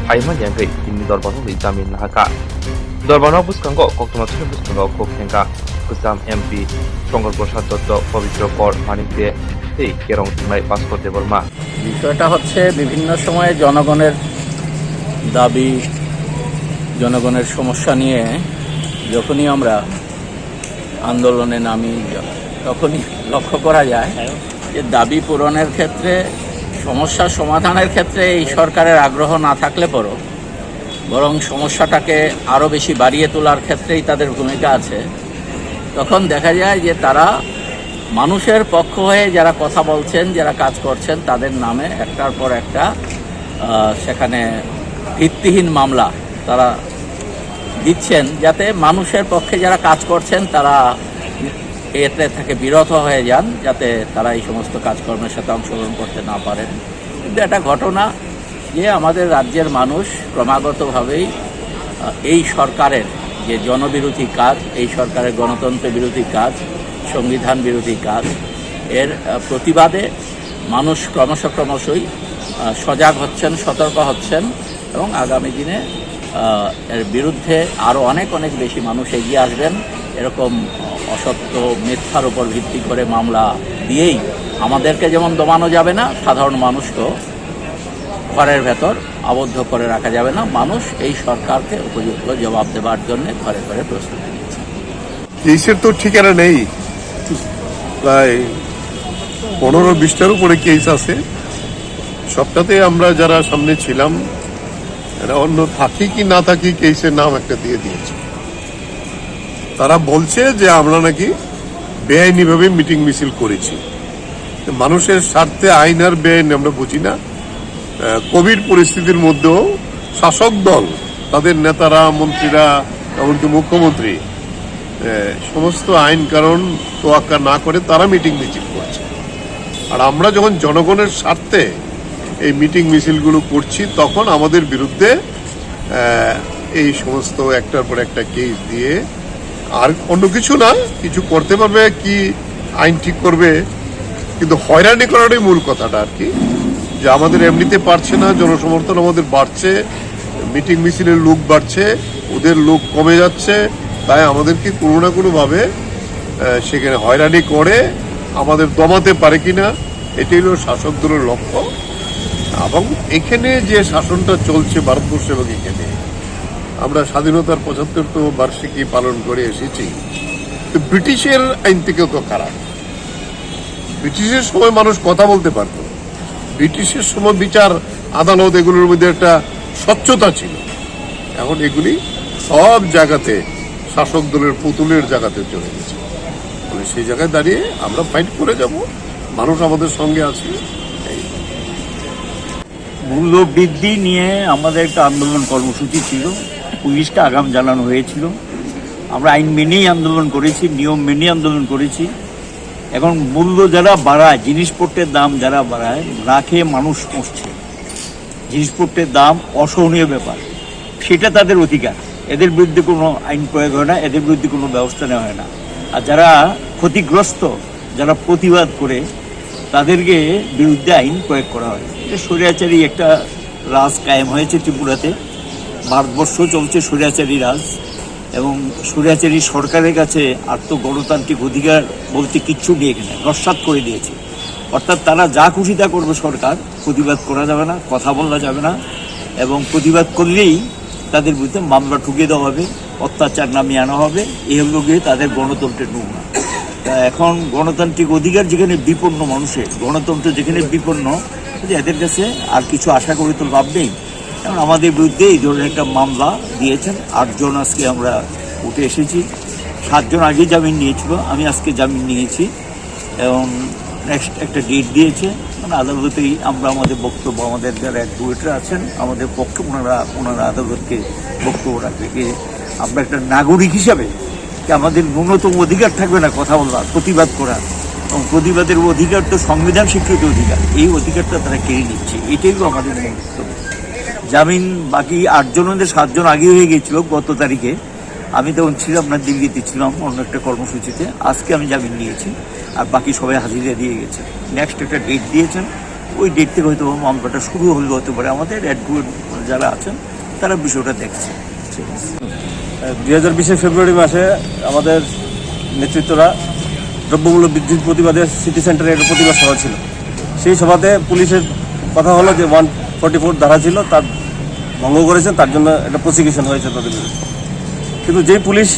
হাইমান ইয়াঙ্গै তিনি দরবানংনি জামিন নাহাকা দরবানাव বুসকাঙ্গ কক্তমাছুনি বুসকাঙ্গ কোখেঙ্গা গোজাম এমপি শঙ্কর প্রসাদ দত্ত পবিত্র কর মানিকদে এই কেরং থানায় ভাস্কর দেববর্মা। বিষয়টা হচ্ছে বিভিন্ন সময়ে জনগণের দাবি, জনগণের সমস্যা নিয়ে যখনই আমরা আন্দোলনে নামি তখনই লক্ষ্য করা যায় যে দাবি পূরণের ক্ষেত্রে, সমস্যা সমাধানের ক্ষেত্রে এই সরকারের আগ্রহ না থাকলে বরং সমস্যাটাকে আরও বেশি বাড়িয়ে তোলার ক্ষেত্রেই তাদের ভূমিকা আছে। তখন দেখা যায় যে তারা মানুষের পক্ষ হয়ে যারা কথা বলছেন, যারা কাজ করছেন তাদের নামে একটার পর একটা সেখানে ভিত্তিহীন মামলা তারা দিচ্ছেন, যাতে মানুষের পক্ষে যারা কাজ করছেন তারা এতে থেকে বিরত হয়ে যান, যাতে তারা এই সমস্ত কাজকর্মের সাথে অংশগ্রহণ করতে না পারেন। কিন্তু একটা ঘটনা যে আমাদের রাজ্যের মানুষ ক্রমাগতভাবেই এই সরকারের যে জনবিরোধী কাজ, এই সরকারের গণতন্ত্র বিরোধী কাজ, সংবিধান বিরোধী কাজ, এর প্রতিবাদে মানুষ ক্রমশই সজাগ হচ্ছেন, সতর্ক হচ্ছেন এবং আগামী দিনে এর বিরুদ্ধে আরও অনেক বেশি মানুষ এগিয়ে আসবেন। এরকম অসত্য মিথ্যার উপর ভিত্তি করে মামলা দিয়েই আমাদেরকে যেমন দমানো যাবে না, সাধারণ মানুষকেও ঘরের ভেতর আবদ্ধ করে রাখা যাবে না। মানুষ এই সরকারকে উপযুক্ত জবাব দেওয়ার জন্য ঘরে ঘরে প্রস্তুতি নিচ্ছে। কেসের তো ঠিকানা নেই, প্রায় 15-20টার উপরে কেস আছে। সবটাতে আমরা যারা সামনে ছিলাম এরা অন্য থাকি কি না থাকি কেসের নাম একটা দিয়ে দিয়েছে। তারা বলছে যে আমরা নাকি বেআইনিভাবে মিটিং মিছিল করেছি। মানুষের স্বার্থে আইন আর বেআইন আমরা বুঝি না। কোভিড পরিস্থিতির মধ্যেও শাসক দল, তাদের নেতারা, মন্ত্রীরা, এমনকি মুখ্যমন্ত্রী সমস্ত আইন কারণ তোয়াক্কা না করে তারা মিটিং মিছিল করছে। আর আমরা যখন জনগণের স্বার্থে এই মিটিং মিছিলগুলো করছি তখন আমাদের বিরুদ্ধে এই সমস্ত একটার পর একটা কেস দিয়ে, আর অন্য কিছু না, কিছু করতে পারবে কি আইন ঠিক করবে, কিন্তু হয়রানি করাটাই মূল কথাটা আর কি, যে আমাদের এমনিতে পারছে না, জনসমর্থন আমাদের বাড়ছে, মিটিং মিছিলের লোক বাড়ছে, ওদের লোক কমে যাচ্ছে, তাই আমাদেরকে কোনো না কোনোভাবে সেখানে হয়রানি করে আমাদের দমাতে পারে কিনা, এটাই হলো শাসক দলের লক্ষ্য। এবং এখানে যে শাসনটা চলছে ভারতবর্ষে, এবং এখানে আমরা স্বাধীনতার ৭৫তম বার্ষিকী পালন করে এসেছি, তো ব্রিটিশের আইন থেকেও তো খারাপ। ব্রিটিশের সময় মানুষ কথা বলতে পারত, ব্রিটিশের সময় বিচার আদালত এগুলোর মধ্যে একটা স্বচ্ছতা ছিল। এখন এগুলি সব জায়গাতে শাসক দলের পুতুলের জায়গাতে চলে গেছে। মানে সেই জায়গায় দাঁড়িয়ে আমরা ফাইট করে যাব, মানুষ আমাদের সঙ্গে আছে। মূল্য বৃদ্ধি নিয়ে আমাদের একটা আন্দোলন কর্মসূচি ছিল, পুলিশকে আগাম জানানো হয়েছিল। আমরা আইন মেনেই আন্দোলন করেছি, নিয়ম মেনে আন্দোলন করেছি। এখন মূল্য যারা বাড়ায়, জিনিসপত্রের দাম যারা বাড়ায়, না খেয়ে মানুষ মরছে, জিনিসপত্রের দাম অসহনীয় ব্যাপার, সেটা তাদের অধিকার। এদের বিরুদ্ধে কোনো আইন প্রয়োগ হয় না, এদের বিরুদ্ধে কোনো ব্যবস্থা নেওয়া হয় না। আর যারা ক্ষতিগ্রস্ত, যারা প্রতিবাদ করে, তাদেরকে বিরুদ্ধে আইন প্রয়োগ করা হয়। এটা স্বৈরাচারী একটা রাজ কায়েম হয়েছে ত্রিপুরাতে। ভারতবর্ষ চলছে স্বৈরাচারী রাজ, এবং স্বৈরাচারী সরকারের কাছে আর তো গণতান্ত্রিক অধিকার বলতে কিচ্ছু নেই, এখানে নস্যাৎ করে দিয়েছে। অর্থাৎ তারা যা খুশি তা করবে, সরকার প্রতিবাদ করা যাবে না, কথা বলা যাবে না, এবং প্রতিবাদ করলেই তাদের বিরুদ্ধে মামলা ঠুকিয়ে দেওয়া হবে, অত্যাচার নামিয়ে আনা হবে। এই হলো গিয়ে তাদের গণতন্ত্রের নমুনা। এখন গণতান্ত্রিক অধিকার যেখানে বিপন্ন, মানুষের গণতন্ত্র যেখানে বিপন্ন, এদের কাছে আর কিছু আশা করে তো লাভ নেই। এখন আমাদের বিরুদ্ধে এই ধরনের একটা মামলা দিয়েছেন। 8 জন আজকে আমরা উঠে এসেছি, 7 জন আগে জামিন নিয়েছিল, আমি আজকে জামিন নিয়েছি, এবং নেক্সট একটা ডেট দিয়েছে। মানে আদালতেই আমরা আমাদের বক্তব্য, আমাদের যারা অ্যাডভোকেটরা আছেন আমাদের পক্ষে, ওনারা আদালতকে বক্তব্য রাখবে যে আমরা একটা নাগরিক হিসাবে কি আমাদের ন্যূনতম অধিকার থাকবে না কথা বলার, প্রতিবাদ করার। এবং প্রতিবাদের অধিকার তো সংবিধান স্বীকৃত অধিকার, এই অধিকারটা তারা কেড়ে নিচ্ছে। এটাই তো আমাদের বক্তব্য। জামিন বাকি 8 জনের 7 জন আগে হয়ে গিয়েছিল গত তারিখে। আমি তখন ছিলাম না, দিল্লিতে ছিলাম অন্য একটা কর্মসূচিতে। আজকে আমি জামিন নিয়েছি, আর বাকি সবাই হাজিরা দিয়ে গেছে। নেক্সট একটা ডেট দিয়েছেন, ওই ডেট থেকে হয়তো মামলাটা শুরু হতে পারে। আমাদের অ্যাডভোকেট যারা আছেন তারা বিষয়টা দেখছে। 2020 ফেব্রুয়ারি মাসে আমাদের নেতৃত্বরা দ্রব্যমূল্য বৃদ্ধির প্রতিবাদে সিটি সেন্টারে একটা প্রতিবাদ সভা ছিল। সেই সভাতে পুলিশের কথা হলো যে 144 ধারা ছিল, তার ভঙ্গ করেছেন, তার জন্য একটা প্রসিকিউশন হয়েছে তাদের বিরুদ্ধে। কিন্তু যেই পুলিশ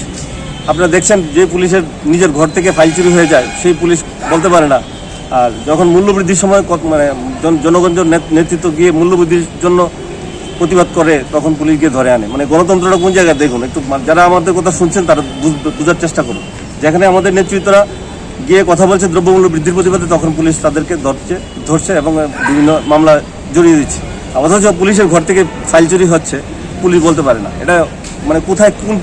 আপনারা দেখছেন, যে পুলিশের নিজের ঘর থেকে ফাইল চুরি হয়ে যায়, সেই পুলিশ বলতে পারে না। আর যখন মূল্যবৃদ্ধির সময় মানে জনগণের নেতৃত্ব গিয়ে মূল্যবৃদ্ধির জন্য প্রতিবাদ করে, তখন পুলিশ গিয়ে ধরে আনে। মানে গণতন্ত্রটা কোন জায়গায় দেখুন, একটু যারা আমাদের কথা শুনছেন তারা বোঝার চেষ্টা করুন। যেখানে আমাদের নেতৃত্বরা গিয়ে কথা বলছে দ্রব্যমূল্য বৃদ্ধির প্রতিবাদে, তখন পুলিশ তাদেরকে ধরছে এবং বিভিন্ন মামলা জড়িয়ে দিচ্ছে। অথচ পুলিশের ঘর থেকে ফাইল চুরি হচ্ছে, পুলিশ বলতে পারে না। এটা মানে কোথায় কোন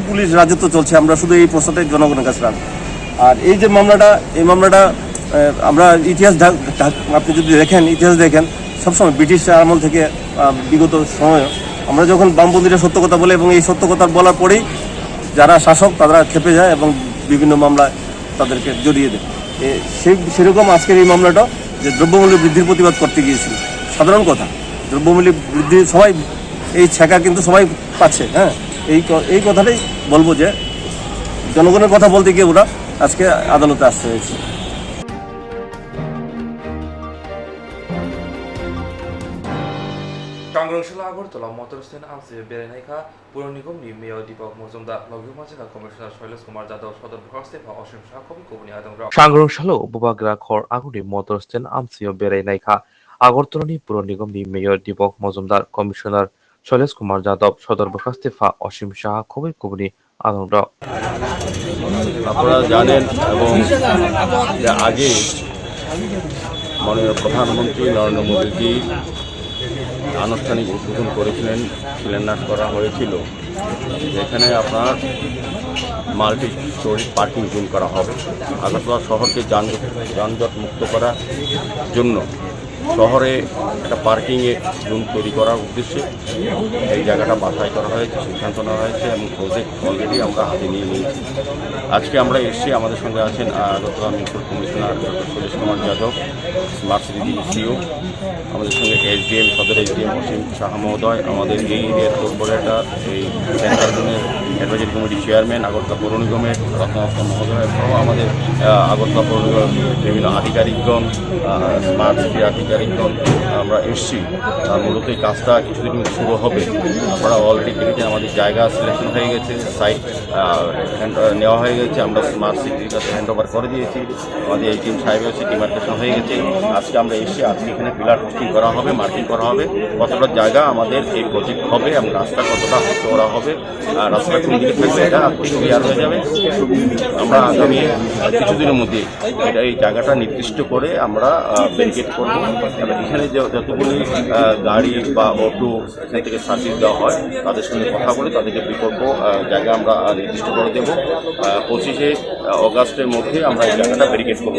পুলিশ রাজত্ব চলছে, আমরা শুধু এই প্রশ্নটাই জনগণের কাছে রাখবো। আর এই যে মামলাটা, এই মামলাটা আমরা ইতিহাস, আপনি যদি দেখেন, ইতিহাস দেখেন, সবসময় ব্রিটিশ আমল থেকে বিগত সময়ে আমরা যখন বামপন্থীরা সত্য কথা বলে, এবং এই সত্য কথা বলার পরেই যারা শাসক তারা খেপে যায় এবং বিভিন্ন মামলায় তাদেরকে জড়িয়ে দেয়। সেরকম আজকের এই মামলাটা, যে দ্রব্যমূল্য বৃদ্ধির প্রতিবাদ করতে গিয়েছিল। সাধারণ কথা, দ্রব্যমূল্য বৃদ্ধি সবাই এই ছেঁকা কিন্তু সবাই পাচ্ছে। হ্যাঁ, এই কথাটাই বলবো যে জনগণের কথা বলতে গিয়ে ওরা আজকে আদালতে আসতে হয়েছে। সংগ্রামশালা আগরতলা মটর স্ট্যান্ড আমসি বেরেনাইখা পৌর নিগমनि মেয়র দীপক মজুমদার নবীমা জেলা কমিশনার শৈলেশ কুমার যাদব সদর প্রস্তেফা অসীম সাহকবি কবনি আদম সংগ্রামশালা উপবাগ্রা খর আগুনি মটর স্ট্যান্ড আমসি বেরেনাইখা আগরতলাनि পৌর নিগমनि মেয়র দীপক মজুমদার কমিশনার শৈলেশ কুমার যাদব সদর প্রস্তেফা অসীম সাহকবি কবনি আদম। আপনারা জানেন এবং আগে মাননীয় প্রধানমন্ত্রী নরেন্দ্র মোদীজি আনুষ্ঠানিক উদ্বোধন করেছিলেন, শিলান্যাস করা হয়েছিল। এখানে আপনার মাল্টি স্টোরি পার্কিং জোন করা হবে। আগরতলা শহরকে যানজট মুক্ত করার জন্য শহরে একটা পার্কিংয়ের জোন তৈরি করার উদ্দেশ্যে এই জায়গাটা বাছাই করা হয়েছে, সিদ্ধান্ত নেওয়া হয়েছে এবং প্রজেক্ট অলরেডি আমরা হাতে নিয়ে নিয়েছি। আজকে আমরা এসেছি, আমাদের সঙ্গে আছেন Agartala municipal commissioner doctor Shailesh Kumar Yadav, smart city CEO, আমাদের সঙ্গে এসডিএম, সদর এসডিএম অসীম সাহা মহোদয়, আমাদের এই এরিয়ার কর্পোরেটর, এই সেন্ট্রাল জোনের অ্যাডভাইজারি কমিটির চেয়ারম্যান আগরতলা পৌর নিগমের রত্নাথ মহোদয় সহ আমাদের আগরতলা পৌর নিগমের বিভিন্ন আধিকারিকগণ, স্মার্ট সিটি আধিকারিকগণ আমরা এসেছি। মূলত এই কাজটা কিছুদিন শুরু হবে। আমরা অলরেডি দেখেছি আমাদের জায়গা সিলেকশন হয়ে গেছে, সাইট নেওয়া হয়ে গেছে, আমরা স্মার্ট সিটির কাছে হ্যান্ড ওভার করে দিয়েছি। আমাদের এই টিম সাহেব হচ্ছে ডিমার্কেশন হয়ে গেছে। আজকে আমরা এসেছি, আজকে এখানে পিলার পোস্টিং করা হবে, মার্কিং করা হবে কতটা জায়গা আমাদের এই প্রজেক্ট হবে এবং রাস্তা কতটা করা হবে, রাস্তা কোন দিকে থাকবে এটা ক্লিয়ার হয়ে যাবে। আমরা আগামী কিছুদিনের মধ্যে এটা এই জায়গাটা নির্দিষ্ট করে আমরা ব্যারিকেড করবো। এখানে যতগুলি গাড়ি বা অটো এখান থেকে সার্ভিস দেওয়া হয় তাদের সঙ্গে কথা বলে তাদেরকে বিকল্প জায়গা আমরা নির্দিষ্ট করে দেব। 25শে অগাস্টের মধ্যে আমরা এই জায়গাটা ব্যারিকেড করবো,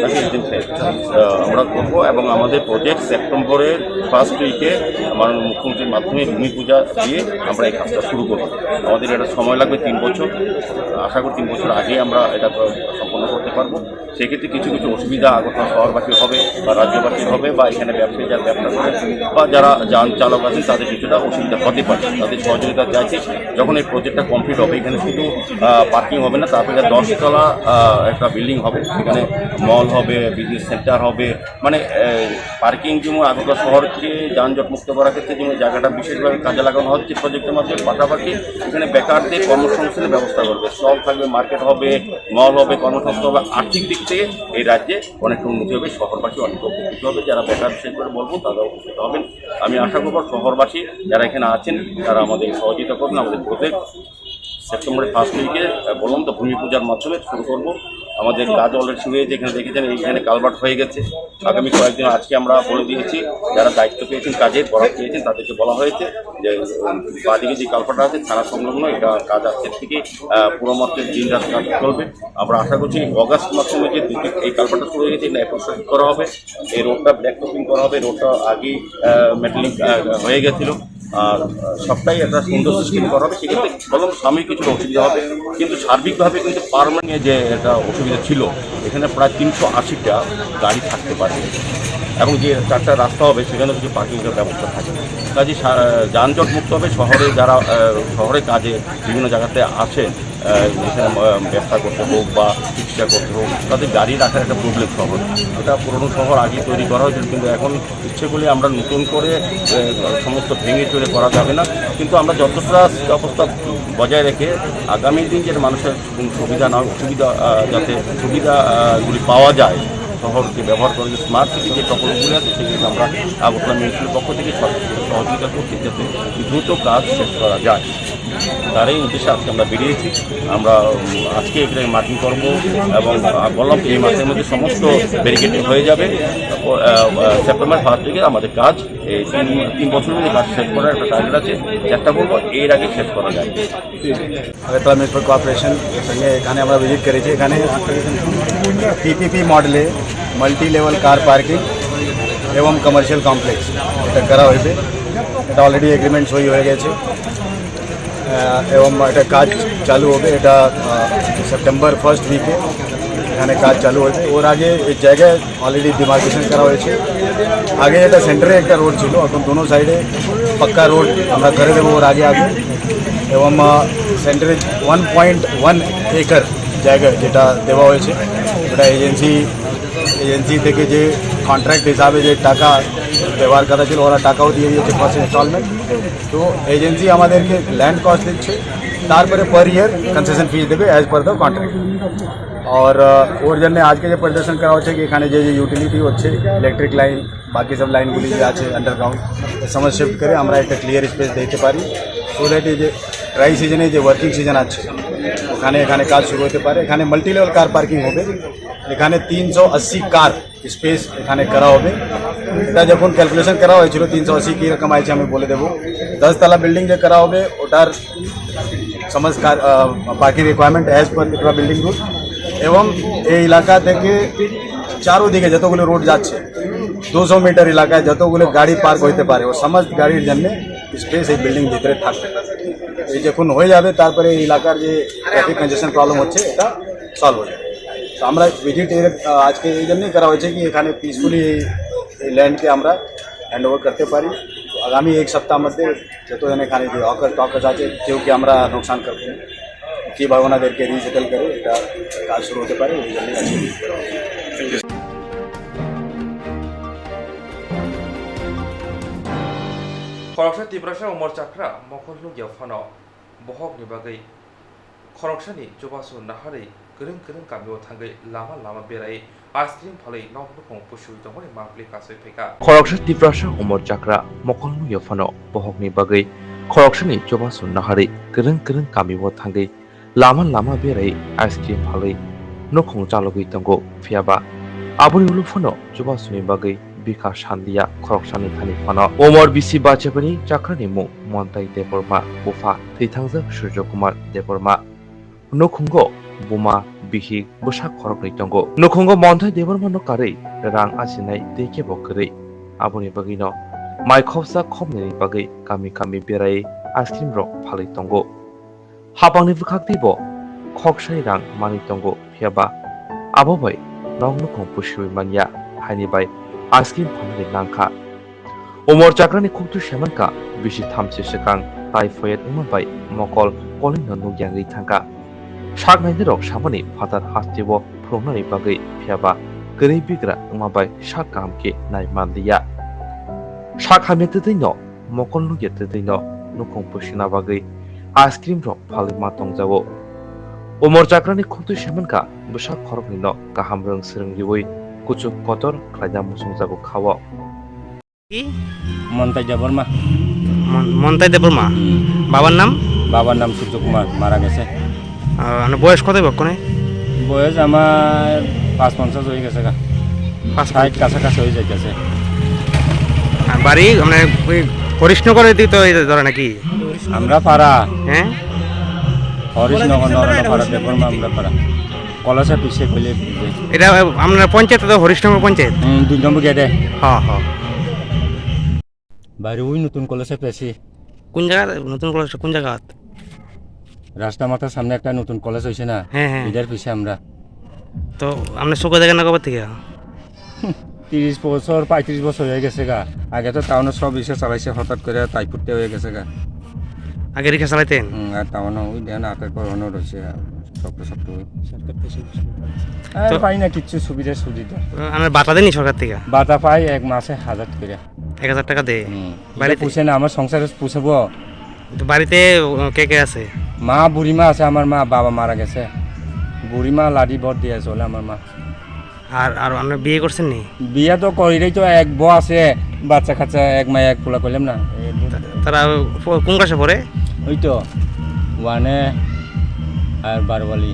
আমরা করবো এবং আমাদের প্রজেক্ট সেপ্টেম্বরের ফার্স্ট উইকে মাননীয় মুখ্যমন্ত্রীর মাধ্যমে ভূমি পূজা দিয়ে আমরা এই কাজটা শুরু করবো। আমাদের এটা সময় লাগবে 3 বছর, আশা করি 3 বছর আগে আমরা এটা সম্পন্ন করতে পারবো। সেক্ষেত্রে কিছু কিছু অসুবিধা আগরতলা শহরবাসী হবে বা রাজ্যবাসী হবে বা এখানে ব্যবসায়ী যারা ব্যবসা করে বা যারা যান চালক আছেন তাদের কিছুটা অসুবিধা হতে পারে। তাদের সহযোগিতা চাইছি। যখন এই প্রজেক্টটা কমপ্লিট হবে এখানে শুধু পার্কিং হবে না, তারপরে 10 তলা একটা বিল্ডিং হবে, সেখানে মল হবে, বিজনেস সেন্টার হবে। মানে পার্কিং যেমন আগরতলা শহরকে যানজট মুক্ত করার ক্ষেত্রে যেমন জায়গাটা বিশেষভাবে কাজে লাগানো হচ্ছে প্রজেক্টের মাধ্যমে, পাশাপাশি এখানে বেকারদের কর্মসংস্থানের ব্যবস্থা করবে, স্টল থাকবে, মার্কেট হবে, মল হবে, কর্মসংস্থান হবে। আর্থিক দিক থেকে এই রাজ্যে অনেকটা উন্নতি হবে, শহরবাসী অনেক উপকৃত হবে। যারা বেকার বিশেষ করে বলবো তারাও উপকৃত হবেন। আমি আশা করব শহরবাসী যারা এখানে আছেন তারা আমাদের সহযোগিতা করবেন। আমাদের প্রজেক্ট সেপ্টেম্বরের ফার্স্ট উইকে বললাম তো ভূমি পূজার মাধ্যমে শুরু করব। আমাদের কাজ অলরেডি শুরু হয়েছে, এখানে দেখেছেন এইখানে কালভার্ট হয়ে গেছে। আগামী কয়েকদিন আজকে আমরা বলে দিয়েছি যারা দায়িত্ব পেয়েছেন, কাজের বরাদ পেয়েছেন তাদেরকে বলা হয়েছে যে বাদিকে যে কালভার্টটা আছে থানা সংলগ্ন এটা কাজ আজকের থেকে পুরো মাত্রায় দিন রাত কাজ চলবে। আমরা আশা করছি অগাস্ট মাসের মধ্যে এই কালভার্টটা শুরু হয়ে গেছে, এটা অ্যাপ্রোচ করা হবে, এই রোডটা ব্ল্যাক টপিং করা হবে। রোডটা আগেই মেটালিক হয়ে গেছিলো, আর সবটাই একটা সুন্দর সিস্টেম করা হবে। সেক্ষেত্রে বললাম সাময়িক কিছুটা অসুবিধা হবে, কিন্তু সার্বিকভাবে কিন্তু পার্মানেন্ট যে একটা অসুবিধা ছিল, এখানে প্রায় 380টা গাড়ি থাকতে পারে এবং যে 4টা রাস্তা হবে সেখানে কিছু পার্কিংয়ের ব্যবস্থা থাকে। কাজে যানজট মুক্ত হবে। শহরে যারা শহরে কাজে বিভিন্ন জায়গাতে আছেন, এখানে ব্যবসা করতে হোক বা চিকিৎসা করতে হোক, তাদের গাড়ি রাখার একটা প্রবলেম শহর। এটা পুরনো শহর আগে তৈরি করা হয়েছিল, কিন্তু এখন ইচ্ছে করলে আমরা নতুন করে সমস্ত ভেঙে চলে করা যাবে না। কিন্তু আমরা যতটা অবস্থা বজায় রেখে আগামী দিন যে মানুষের সুবিধা না অসুবিধা যাতে সুবিধাগুলি পাওয়া যায়, শহরকে ব্যবহার করে যে স্মার্ট সিটি যে প্রকল্পগুলি আছে সেগুলো আমরা আগরতলা মিউনিসিপ্যাল পক্ষ থেকে সহযোগিতা করছি যাতে দ্রুত কাজ শেষ করা যায়। তার এই উদ্দেশ্যে আজকে আমরা বেরিয়েছি। আমরা আজকে এখানে মার্কিং করবো এবং বললাম এই মাসের মধ্যে সমস্ত ব্যারিকেড হয়ে যাবে। সেপ্টেম্বর ফার্স্ট উইকে আমাদের কাজ এই 3 বছরের মধ্যে কাজ শেষ করার একটা টার্গেট আছে, চেষ্টা করবো এর আগে শেষ করা যায়। আগরতলা মিউনিসিপাল কর্পোরেশন সঙ্গে এখানে আমরা ভিজিট করেছি। এখানে পিপিপি মডেলে মাল্টি লেভেল কার পার্কিং এবং কমার্শিয়াল কমপ্লেক্স এটা করা হয়েছে। এটা অলরেডি এগ্রিমেন্ট সই হয়ে গেছে এবং এটা কাজ চালু হবে। এটা সেপ্টেম্বর ফার্স্ট উইকে এখানে কাজ চালু হবে। ওর আগে এই জায়গায় অলরেডি ডিমার্কেশন করা হয়েছে। আগে এটা সেন্টারে একটা রোড ছিল, এখন দোনো সাইডে পাক্কা রোড আমরা করে দেবো ওর আগে এবং সেন্টারে 1.1 একর জায়গা যেটা দেওয়া হয়েছে, ওটা এজেন্সি থেকে যে কন্ট্রাক্ট হিসাবে যে টাকা ব্যবহার করা ছিল ওরা টাকাও দিয়ে দিয়েছে ফার্স্ট ইনস্টলমেন্ট। তো এজেন্সি আমাদেরকে ল্যান্ড কস্ট দিচ্ছে, তারপরে पर ईयर কনসেশন ফিস দেবে অ্যাজ পার দ্য কন্ট্রাক্ট। और ওর জন্য আজকে যে পরিদর্শন করা হচ্ছে কি এখানে যে ইউটিলিটি হচ্ছে ইলেকট্রিক লাইন বাকি সব লাইনগুলি যে আছে আন্ডারগ্রাউন্ড সমস্ত শিফট করে আমরা একটা ক্লিয়ার স্পেস দিতে পারি, সো দ্যাট এই যে ড্রাই সিজনে যে ওয়ার্কিং সিজন আছে ওখানে কাজ শুরু হতে পারে। এখানে মাল্টি লেভেল কার পার্কিং হবে। এখানে 380 কার স্পেস এখানে করা হবে। এটা যখন ক্যালকুলেশন করা হয়েছিল 380 কি রকম আছে আমি বলে দেবো। 10 তলা বিল্ডিং যে করা হবে ওটার সমস্ত parking requirement as per Tripura building rule, এবং এই এলাকা থেকে চারোদিকে যতগুলো রোড যাচ্ছে 200 মিটার এলাকায় যতগুলো গাড়ি পার্ক হইতে পারে ও সমস্ত গাড়ির জন্য স্পেস এই বিল্ডিং ভিতরে থাকবে। এই যখন হয়ে যাবে তারপরে এই এলাকার যে ট্রাফিক কনজেশন প্রবলেম হচ্ছে এটা সলভ হয়ে যাবে। তো আমরা ভিজিট আজকে এই জন্যই করা হয়েছে কি এখানে পিসফুলি এই ল্যান্ডকে আমরা হ্যান্ড ওভার করতে পারি। আগামী এক সপ্তাহ মধ্যে যতজন এখানে যে অকাশ আছে কেউ কি আমরা নোকসান করবো কীভাবে ওনাদেরকে রিসেটেল করে এটা কাজ শুরু হতে পারে এই জন্যই আছে। খরকসা ত্রিপুরাসা উমর চাকরা মকলু গেফানো বহगनि बागै खरकसानि जुबासु नाहारै गोरों गोरों गामियाव थांगै लामा लामा बेराय आइसक्रिम फालै नखनखं पुसुइ दंमोन मांप्लि कासै फैका खरकसा ত্রিপুরাসা उमर चाकरा मकलु गेफानो बहगनि बागै खरकसानि जुबासु नाहारै गोरों गोरों गामियाव थांगै लामा लामा बेराय आइसक्रिम फालै नखं चालगै दंगो फियाबा आबुनि उलुफानो जुबासुनि बागै बिखा शान्दिया खरकसानि थानि फानो उमर बिसि बाचेपनि चाक्रानि मुं मन्ताई देबरमा बुफा थैथांजों सूर्य कुमार देबरमा नखंगो बुमा बिहि बुसा खरकनै दंगो नखंगो मन्ताई देबरमानो कारै रां आजिनाय देखे बकरै आबुनि बागैनो माइखौसा खमनि बागै गामि गामि बेराय आइसक्रिम रक फालै दंगो हाबांनि बुखाखदैबो खकसाय रां मानि दंगो फियाबा आबोबाय नंग नखं पुसुइ मानिया हायनिबाय आइसक्रिम फाननानै नांखा उमर चाक्रानि खुक्तु सेमानका बिसि थामसे सिगां टाइफয়েড उमाबाय मकल कलिनो नुग्याङै थांखा शाक नायनो रक सामानि फादार हास्तिबो फ्रंनानै बागै फियाबा गोरै बिग्रा उमाबाय शाक गामके नाय मानदिया शाक हामेते दैनो मकल नुग्याते दैनो नखं पुसिना बागै आइसक्रिम रक फालै मातंजावो उमर चाक्रानि खुक्तु सेमानका बुसा खरकनिनो गाहाम रों सोलोंगिवै कुचुक कतर खायदा मुसुं जागो खावा কি মন্তাই দেবর্মা মন্তাই দেবর্মা বাবার নাম সূর্য কুমার মারা গেছে। মানে বয়স কত বকনে? বয়স আমার 55 হয়ে গেছে গা, 60 কাছাকাছি হয়ে যাইতেছে। বাড়ি মানে ওই হরিশনগর দিকে তো ধরে নাকি? আমরা পাড়া, হ্যাঁ হরিশনগর পাড়া দেবর্মা আমরা পাড়া কলেজের পিছিয়ে কইলে এটা আপনার পঞ্চায়েত তো হরিশনগর পঞ্চায়েত 2 নম্বর গেটে। হ্যাঁ হ্যাঁ বাইরে ওই নতুন কলেজে পেয়েছি। কোন জায়গা নতুন কলেজ কোন জায়গা? রাস্তা মাথার সামনে একটা নতুন কলেজ হয়েছে না, এটার পিছিয়ে আমরা। তো আপনি চোখে দেখেন না কবে থেকে? 30 বছর 35 বছর হয়ে গেছে গা। আগে তো টাউনে সব রিক্সা চালাইছে, হঠাৎ করে টাইপুরতে হয়ে গেছে গা। আগে রিক্সা চালাইতেন? আর টাউনে ওই দেন আগে করোনা রয়েছে সব পাই না কিচ্ছু সুবিধা। আমার বাতা দেনি সরকার থেকে? বাতা পাই এক মাসে 1000 করে। 1000 টাকা দেয়? বাড়িতে পুষে না, আমার সংসারে পুষাবো। বাড়িতে কে কে আছে? মা বুড়িমা আছে, আমার মা বাবা মারা গেছে। বুড়িমা লাডি বর দিয়ে চলে আমার মা। আর আপনি বিয়ে করছেন নি? বিয়ে তো করিলেই তো এক বউ আছে, বাচ্চা কাচ্চা এক মায়ে এক পোলা করলাম না। তারা কোন ক্লাসে পড়ে? ওই তো 1 আর 12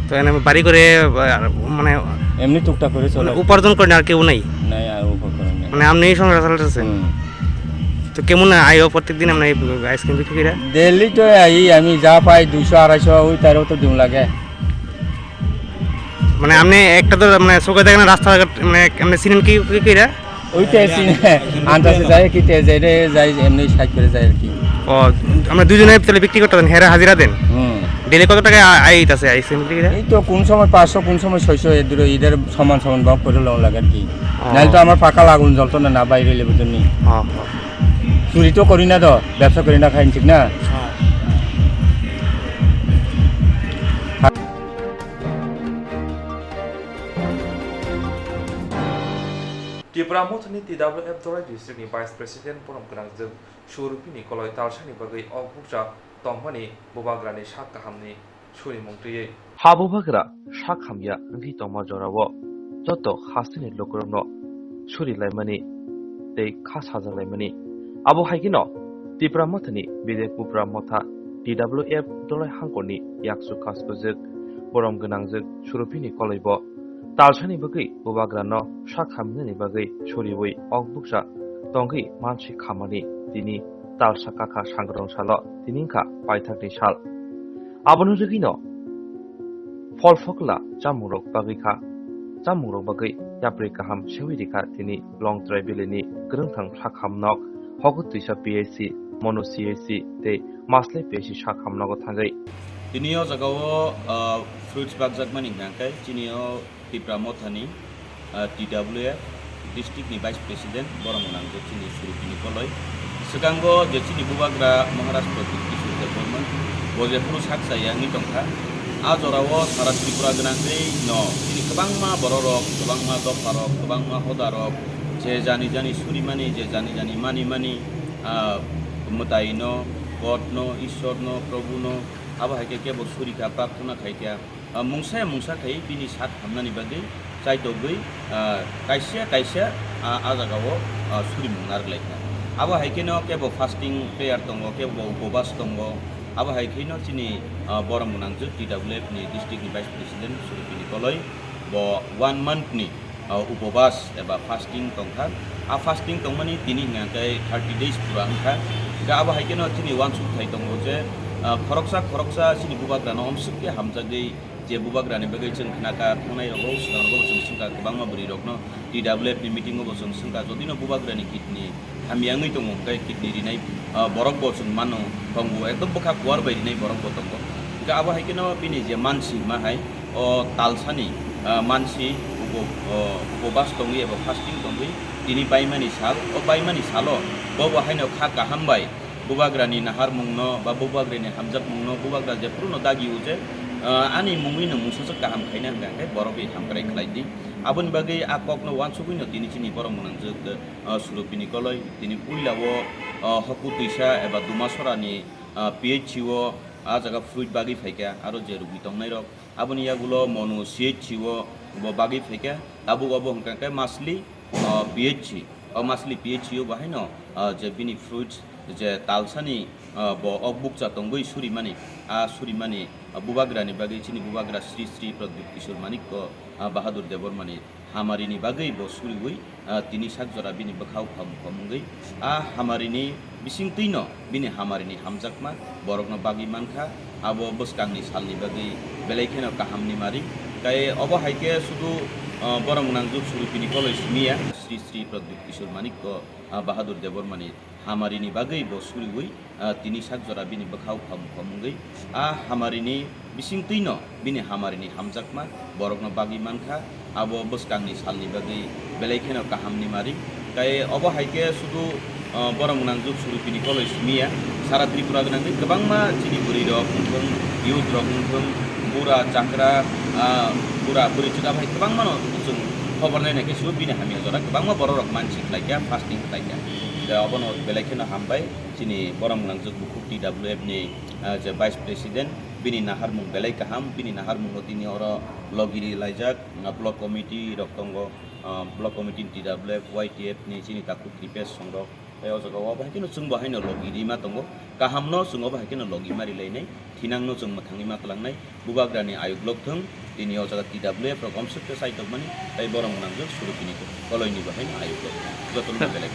তো এনে বাড়ি করে মানে এমনি টুকটাক করে চলে, উপার্জন করেন আর কেউ নাই? নাই আর উপার্জন নাই, মানে আপনি সংসার চালাতেছেন। তো কেমন আয় প্রত্যেকদিন আপনি আইসক্রিম বিক্রি করে? ডেইলি তো আমি যা পাই 200-250 ওই তারও তো দিন লাগে। মানে আপনি একটা তো মানে চোখে দেখেন রাস্তাঘাট মানে আপনি চিনেন কি কিরা? ওইটা চিনে আন্দাজে যায় কি যাই এমনি সাইড করে যায় আর কি। ও আমরা দুজনে তাহলে বিক্রি করতে দেন, হেরা হাজিরা দেন? ডেলি কত টাকা আইতাছে আইসক্রিম বিক্রি করে? এই তো কোন সময় 500 কোন সময় 600 এদের সমান ভাগ করে লওয়া লাগে আর কি। নাইলে তো আমার পাকা লাগুন জ্বলতো না বাইরে লেবুর জন্য। চুরি তো করি না, তো ব্যবসা করি না, খাই ঠিক না। त्रिपुरा मथनि TWF दराय डिस्ट्रिक्टनि भाइस प्रेसिडेन्ट परम गोनांजों सुरुपिनि कलय तालसानि बागै अबुजा तंमानि बुबाग्रानि शाक गाहामनि सुरि मंत्रियै हाबुबाग्रा शाक हामिया नोंनि तंमा जरावो जत हासिनि लोकरनो सुरि लाइमानि तै खास हाजा लाइमानि आबो हाइगिनो त्रिपुरा मथनि बिदेक बुब्रा मथा TWF दराय हांकरनि याकसु कासबोजों परम गोनांजों सुरुपिनि कलयबो तालसानि बागै बुबाग्रानो साखामनि बागै सरिबोय अगबुकसा तंगै मानसि खामानि दिनि तालसा काका सांग्रांसाल दिनिंखा पाइथाकनि साल आबनो जगिनो फलफकला जामुरक बागैखा जामुरक बागै याब्रै गाहाम सेविरिखा दिनि लं ट्राइबेलनि गोरोंथां साखामनक हगुतैसा पिएससि मनो सिएससि ते मासले पिएससि साखामनक थांगै दिनियो जगावो fruits बागजाकमानि गांखाय दिनियो Tipra मथानि TWF डिस्ट्रिक्टनि vice president बरमनांगो चिनि सुरुपिनि कलय सिगांगो जे चिनि बुबाग्रा महाराष्ट्र किशोर देबबर्मन बजेफुरु साकसायानि दंखा आजरावो सारा त्रिपुरा गोनांगै न चिनि गोबांमा बररक गोबांमा दफारक गोबांमा हदारक जे जानि जानि सुरिमानि जे जानि जानि मानि मताइनो गडनो ईश्वरनो प्रभुनो आबो हाइके केबो सुरिका प्रार्थना खाइका मुंसा खाइ बिनि साथ हामनानि बागै जायदगै काइसे आजागावो सुरि मुंगारलायखा आबो हाइकेनो केबो फास्टिं प्रेयार दङ केबो उपवास दङ आबो हाइकेनो चिनि बरमनांजो TWF नि डिस्ट्रिक्टनि भाइस प्रेसिडेंट सुरुपिनि कलय ब 1 month नि उपवास एबा फास्टिं दंखा आ फास्टिं दंमानि दिनि गांखाय 30 days पुरा अंखा गा आबो हाइकेनो चिनि वान सुथाइ दङ जे खरकसा चिनि बुबाग्रानो हमसुके हामजागै जे बुबाग्रानि बागै जों खोनाका थांनाय रगौ सिगांगौ जों सिंगा गोबां बुरि रगनो TWF नि मिटिंआव जों सिंगा जदिनो बुबाग्रानि किडनि हामियाङै दङ गाय किडनि रिनाय बरक बसुन मानो दंगो एकदम बखा गुवार बायदिनै बरक दंगो गा आबो हाइकेनो बिनि जे मानसि माहाय तालसानि मानसि उपवास दङ एबा फास्टिं दङ दिनि बायमानि साल बाहायनो खा गाहामबाय बुबाग्रानि नाहार मुंनो बा बुबाग्रानि हामजाब मुंनो बुबाग्रा जे पुरनो दागि उजे आनि मुंगिनो मुंसो गाहाम खायना गांखाय बरबि हामग्राय खलायदि आबन बागै आककनो वान सुबिनो दिनि चिनि बरमनांजो सुरुपिनि कलय दिनि पुइलावो हकु दैसा एबा दुमासरानि PHCO आ जागा फ्रुइट बागै फाइका आरो जे रुबि दंनाय रक आबनि यागुलो मनु CHCO बो बागै फाइका आबु बाबु हंकाय मासलि PHC मासलि PHCO बाहायनो जे बिनि फ्रुइट्स जे तालसानि ब अकबुकचा तंगै सुरिमानि बुबाग्रानि बागै चिनि बुबाग्रा श्री श्री प्रद्युत किशोर मानिक बाहादुर देबबर्मानि हामारिनि बागै ब सुरिवै तिनि साकजरा बिनि बखाव खमुंगै आ हामारिनि बिसिंतैनो बिनि हामारिनि हामजाकमा बरकनो बागै मानखा आबो बसकांनि सालनि बागै बेलायखेनो काहामनि मारि गाय अब हाइके सुदु बरमनांजु सुरुपिनि कलय सुमिया श्री श्री प्रद्युत किशोर मानिक बाहादुर देबबर्मानि हामारिनि बागै ब सुरिवै तिनि साकजरा बिनि बखाव खमुंगै आ हामारिनि बिसिंतैनो बिनि हामारिनि हामजाकमा बरकनो बागै मानखा आबो बसकांनि सालनि बागै बेलायखेनो काहामनि मारि गाय अब हाइके सुदु बरमनांजु सुरुपिनि कलय सुमिया सारा त्रिपुरा गोनांगै गोबांमा चिनि बुरि रक मुंथों इउथ रक मुंथों बुरा चाक्रा बुरा बुरि चिका भाइ गोबांमा जों खबर नायनायखे सुबु बिनि हामिया जरा गोबांमा बर रक मानसि खलायका फास्टिं खलायका अबनो बेलायखेनो हामबाय चिनि बरमनांजु बुखु TWF नि जे भाइस प्रेसिडेंट बिनि नाहार मुं बेलाय गाहाम बिनि नाहार मुं दिनि अर लगिरि लाइजाक ब्लक कमिटि रक्तंगो ब्लक कमिटि TWF YTF नि चिनि ताकु क्रिपेस संग जगाव बाहायकेनो जों बाहायनो लगिरि मा दंगो गाहामनो जों बाहायकेनो लगि मारि लायनाय थिनांनो जों मथाङै मा खालामनाय बुबाग्रानि आयुग्लक थों दिनि जगा TWF रकम सुखे साइतकमानि ताइ बरमनांजो सुरुपिनि कलयनि बाहायनो आयुग्लक जतन बेलाय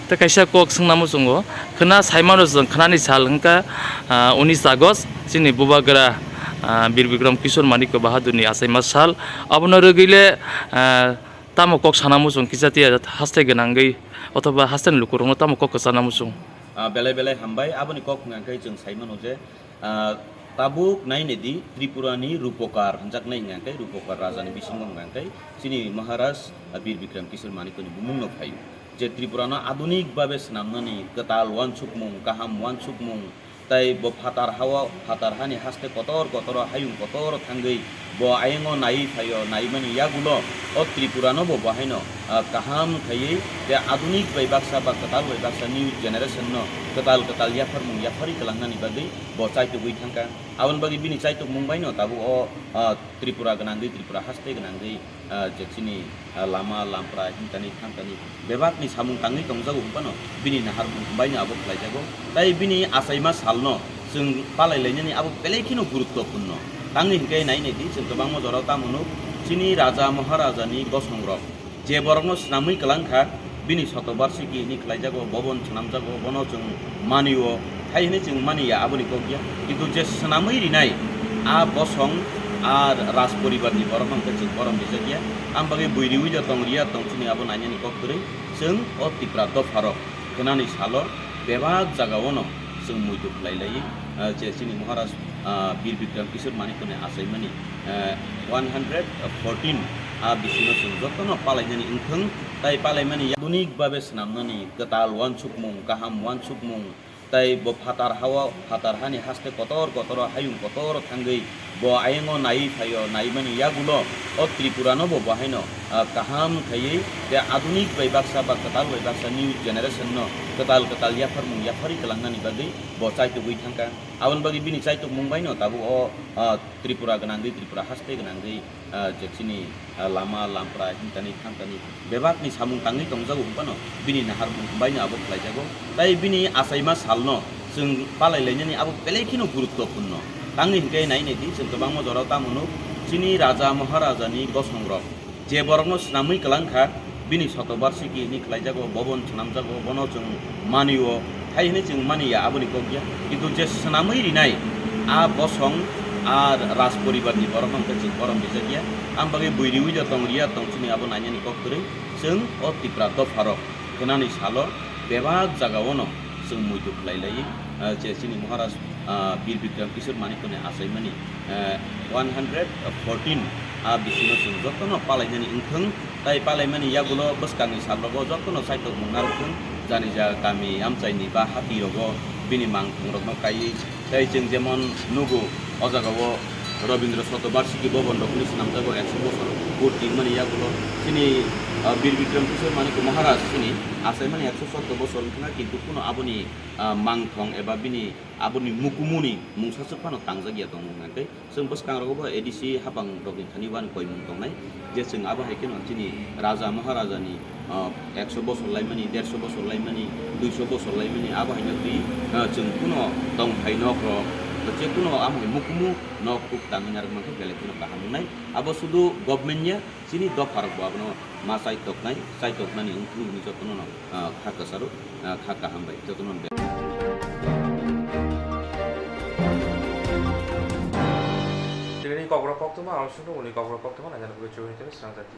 त कैसा कोक संनामु जोंगो खना साइमानो जों खनानि साल हंका 19 आगस्ट चिनि बुबाग्रा बीर विक्रम किशोर मानिक बाहादुरनि आसाइमा साल अबनो रगैले तामो कोक सानामु जों किजातिया हास्ते गनांगै अथवा हास्तेन लुकुरनो तामो कोक सानामु जों बेलाय हामबाय आबनि कोक गांखै जों साइमानो जे ताबुक नायनेदि त्रिपुरानि रूपकार हंजाकनाय गांखै रूपकार राजानि बिसिंगं गांखै चिनि महाराज बीर विक्रम किशोर मानिकनि बुमुंनो फायो जे त्रिपुरानो आधुनिक भाबे स्नामनानि कताल वान सुकमुं गाहाम वान सुकमुं ताई ब फातार हानि हास्ते कतर हायुं कतर थांगै ब आयंगो नाई फायो नाईमानि यागुलो ओ त्रिपुरानो ब बाहायनो गाहाम थायै जे आधुनिक बैबाक्सा बा कताल बैबाक्सा न्यू जेनेरेशन नो कताल याफार मुं याफारि कलांनानि बागै ब चाइतो गै थांका आवन बागै बिनि चाइतो मुंबायनो ताबु ओ त्रिपुरा गनांगै त्रिपुरा हास्ते गनांगै जेचिनि लामा लामप्रा हिंतानि थांतानि बेबाकनि सामुं थाङै दंजागौ हबानो बिनि नाहार मुंबायनो आबो खलायजागौ ताई बिनि आसाइमा सालनो जों पालायलायनायनि आबो बेलायखिनो गुरुत्वपूर्ण तांनि हिंखाय नायनायदि जों गोबां मजराव तामुनु chini raja maharaja ni gosongrok je borokno snamui kalangkha bini shatobarsiki ni khlaijago bobon snamjago bono chung manio haini chung mania aboni kogya kintu je snamui rinai a bosong আর রাজ পরিবারনি বরং কিছু বরং বিজাকিয়া আম বাগে বইরি উইজা তংরিয়া তংচিনি আবো নাইনি ককরে जों অ ত্রিপুরা দফারক কেনানি সালো বেবাগ জাগাওনো जों মুইদু লাইলাই যে চিনি মহারাজ বীর বিক্রম কিশোর মানিকনে আসাইমানি 114 a bisino जों যতনো পালাইনানি ইনথং তাই পালাইমানি আধুনিক ভাবে স্নামনানি গতাল ওয়ান সুকমুং কাহাম ওয়ান সুকমুং তাই ব ফাতার হাওয়া ফাতার হানি হাসতে কতর কতর হায়ুং কতর থাঙ্গই ব আয়েঙ্গো নাই থাইও নাই মানে ইয়াগুলো ও ত্রিপুরানো ব বাহাইনো কাহাম থাইয়ে যে আধুনিক বাই বাক্সা বা কতাল বাই বাক্সা নিউ জেনারেশন ন কতাল কতাল ইয়াফার মুং ইয়াফারি কালাংনানি বাগৈ ব চাইতো বই থাঙ্কা আবন বাগি বিনি চাইতো মুংবাইনো তাবো ও ত্রিপুরা গনাঙ্গৈ ত্রিপুরা হাসতে গনাঙ্গৈ যে চিনি লামা লামপ্রা হিনতানি থাঙ্কানি বেবাকনি সামুং তাঙ্গৈ তংজাগো হুবানো বিনি নাহার মুংবাইনো আবো খাইজাগো তাই বিনি আসাইमा सालनो जों पालायलायनायनि आबो बेलेखिनो गुरुत्वपूर्ण तांनि हिंखाय नायनायदि जों गोबां मजराव तामुनो चिनि राजा महाराजानि गसंग्रब जे बरगनो स्नामै कलांखा बिनि शतबार्षिकि नि खलायजागो भवन स्नामजागो बनो जों मानियो हायने जों मानिया आबोनि कगिया किन्तु जे स्नामै रिनाय आ बसं আর রাজ পরিবারনি বরং কিছু বরং বিজাকিয়া আম বাগে বইরি উইজা তংরিয়া তংচিনি আবো নাইনানি ককরে जों অ ত্রিপুরা দফারক কেনানি সালো বেবাগ জাগাওনো जों मुइदु लाइलाय जे चिनि महाराज बीर विक्रम किशोर मानिकने आसाइमानि 114 आ बिसिनो जों जतनो पालायनानि इनथों ताइ पालायमानि यागुलो बसकांनि साब्रगो जतनो साइतो मुंनारथों जानि जा गामि आमचाइनि बा हाति रगो बिनि मां थंरगनो कायै ताइ जों जेमन नुगु अजागावो रवीन्द्र शतबार्षिकी भवन रखनि नामजागो 100 বছর पूर्ति मानि यागुलो चिनि বীর বিক্রম কিশোর মানিক মহারাজ চিনি আসাইমানি 117 বছর থাকা কিন্তু কোনো আবনি মাংথং এবা বিনি আবনি মুকুমুনি মুংসাসো ফানো তাংজাগিয়া दं नाकै जों बसकां रगबो एडिसि हाबां रगनि थानि वान कय मुं दंनाय जे जों आबा हायकेन चिनि राजा महाराजानि 100 বছর लाइमानि 150 বছর लाइमानि 200 বছর लाइमानि आबा हायनो दै जों কোনো दं फाइनक्र যে কোনো আমি মুকুমু নকুক তামিনার মধ্যে গেলে কোনো কাহামুনাই আবো শুধু গভর্নমেন্টnya চিনি দফার বাবনো মা সাইতকনাই সাইতকনানি উনি যতন খাকা সারু খাকা হামবাই যতন তিনি কবর পক্তমা আলোচনা উনি কবর পক্তমা না জানা করে চৌহিতে সংজাতি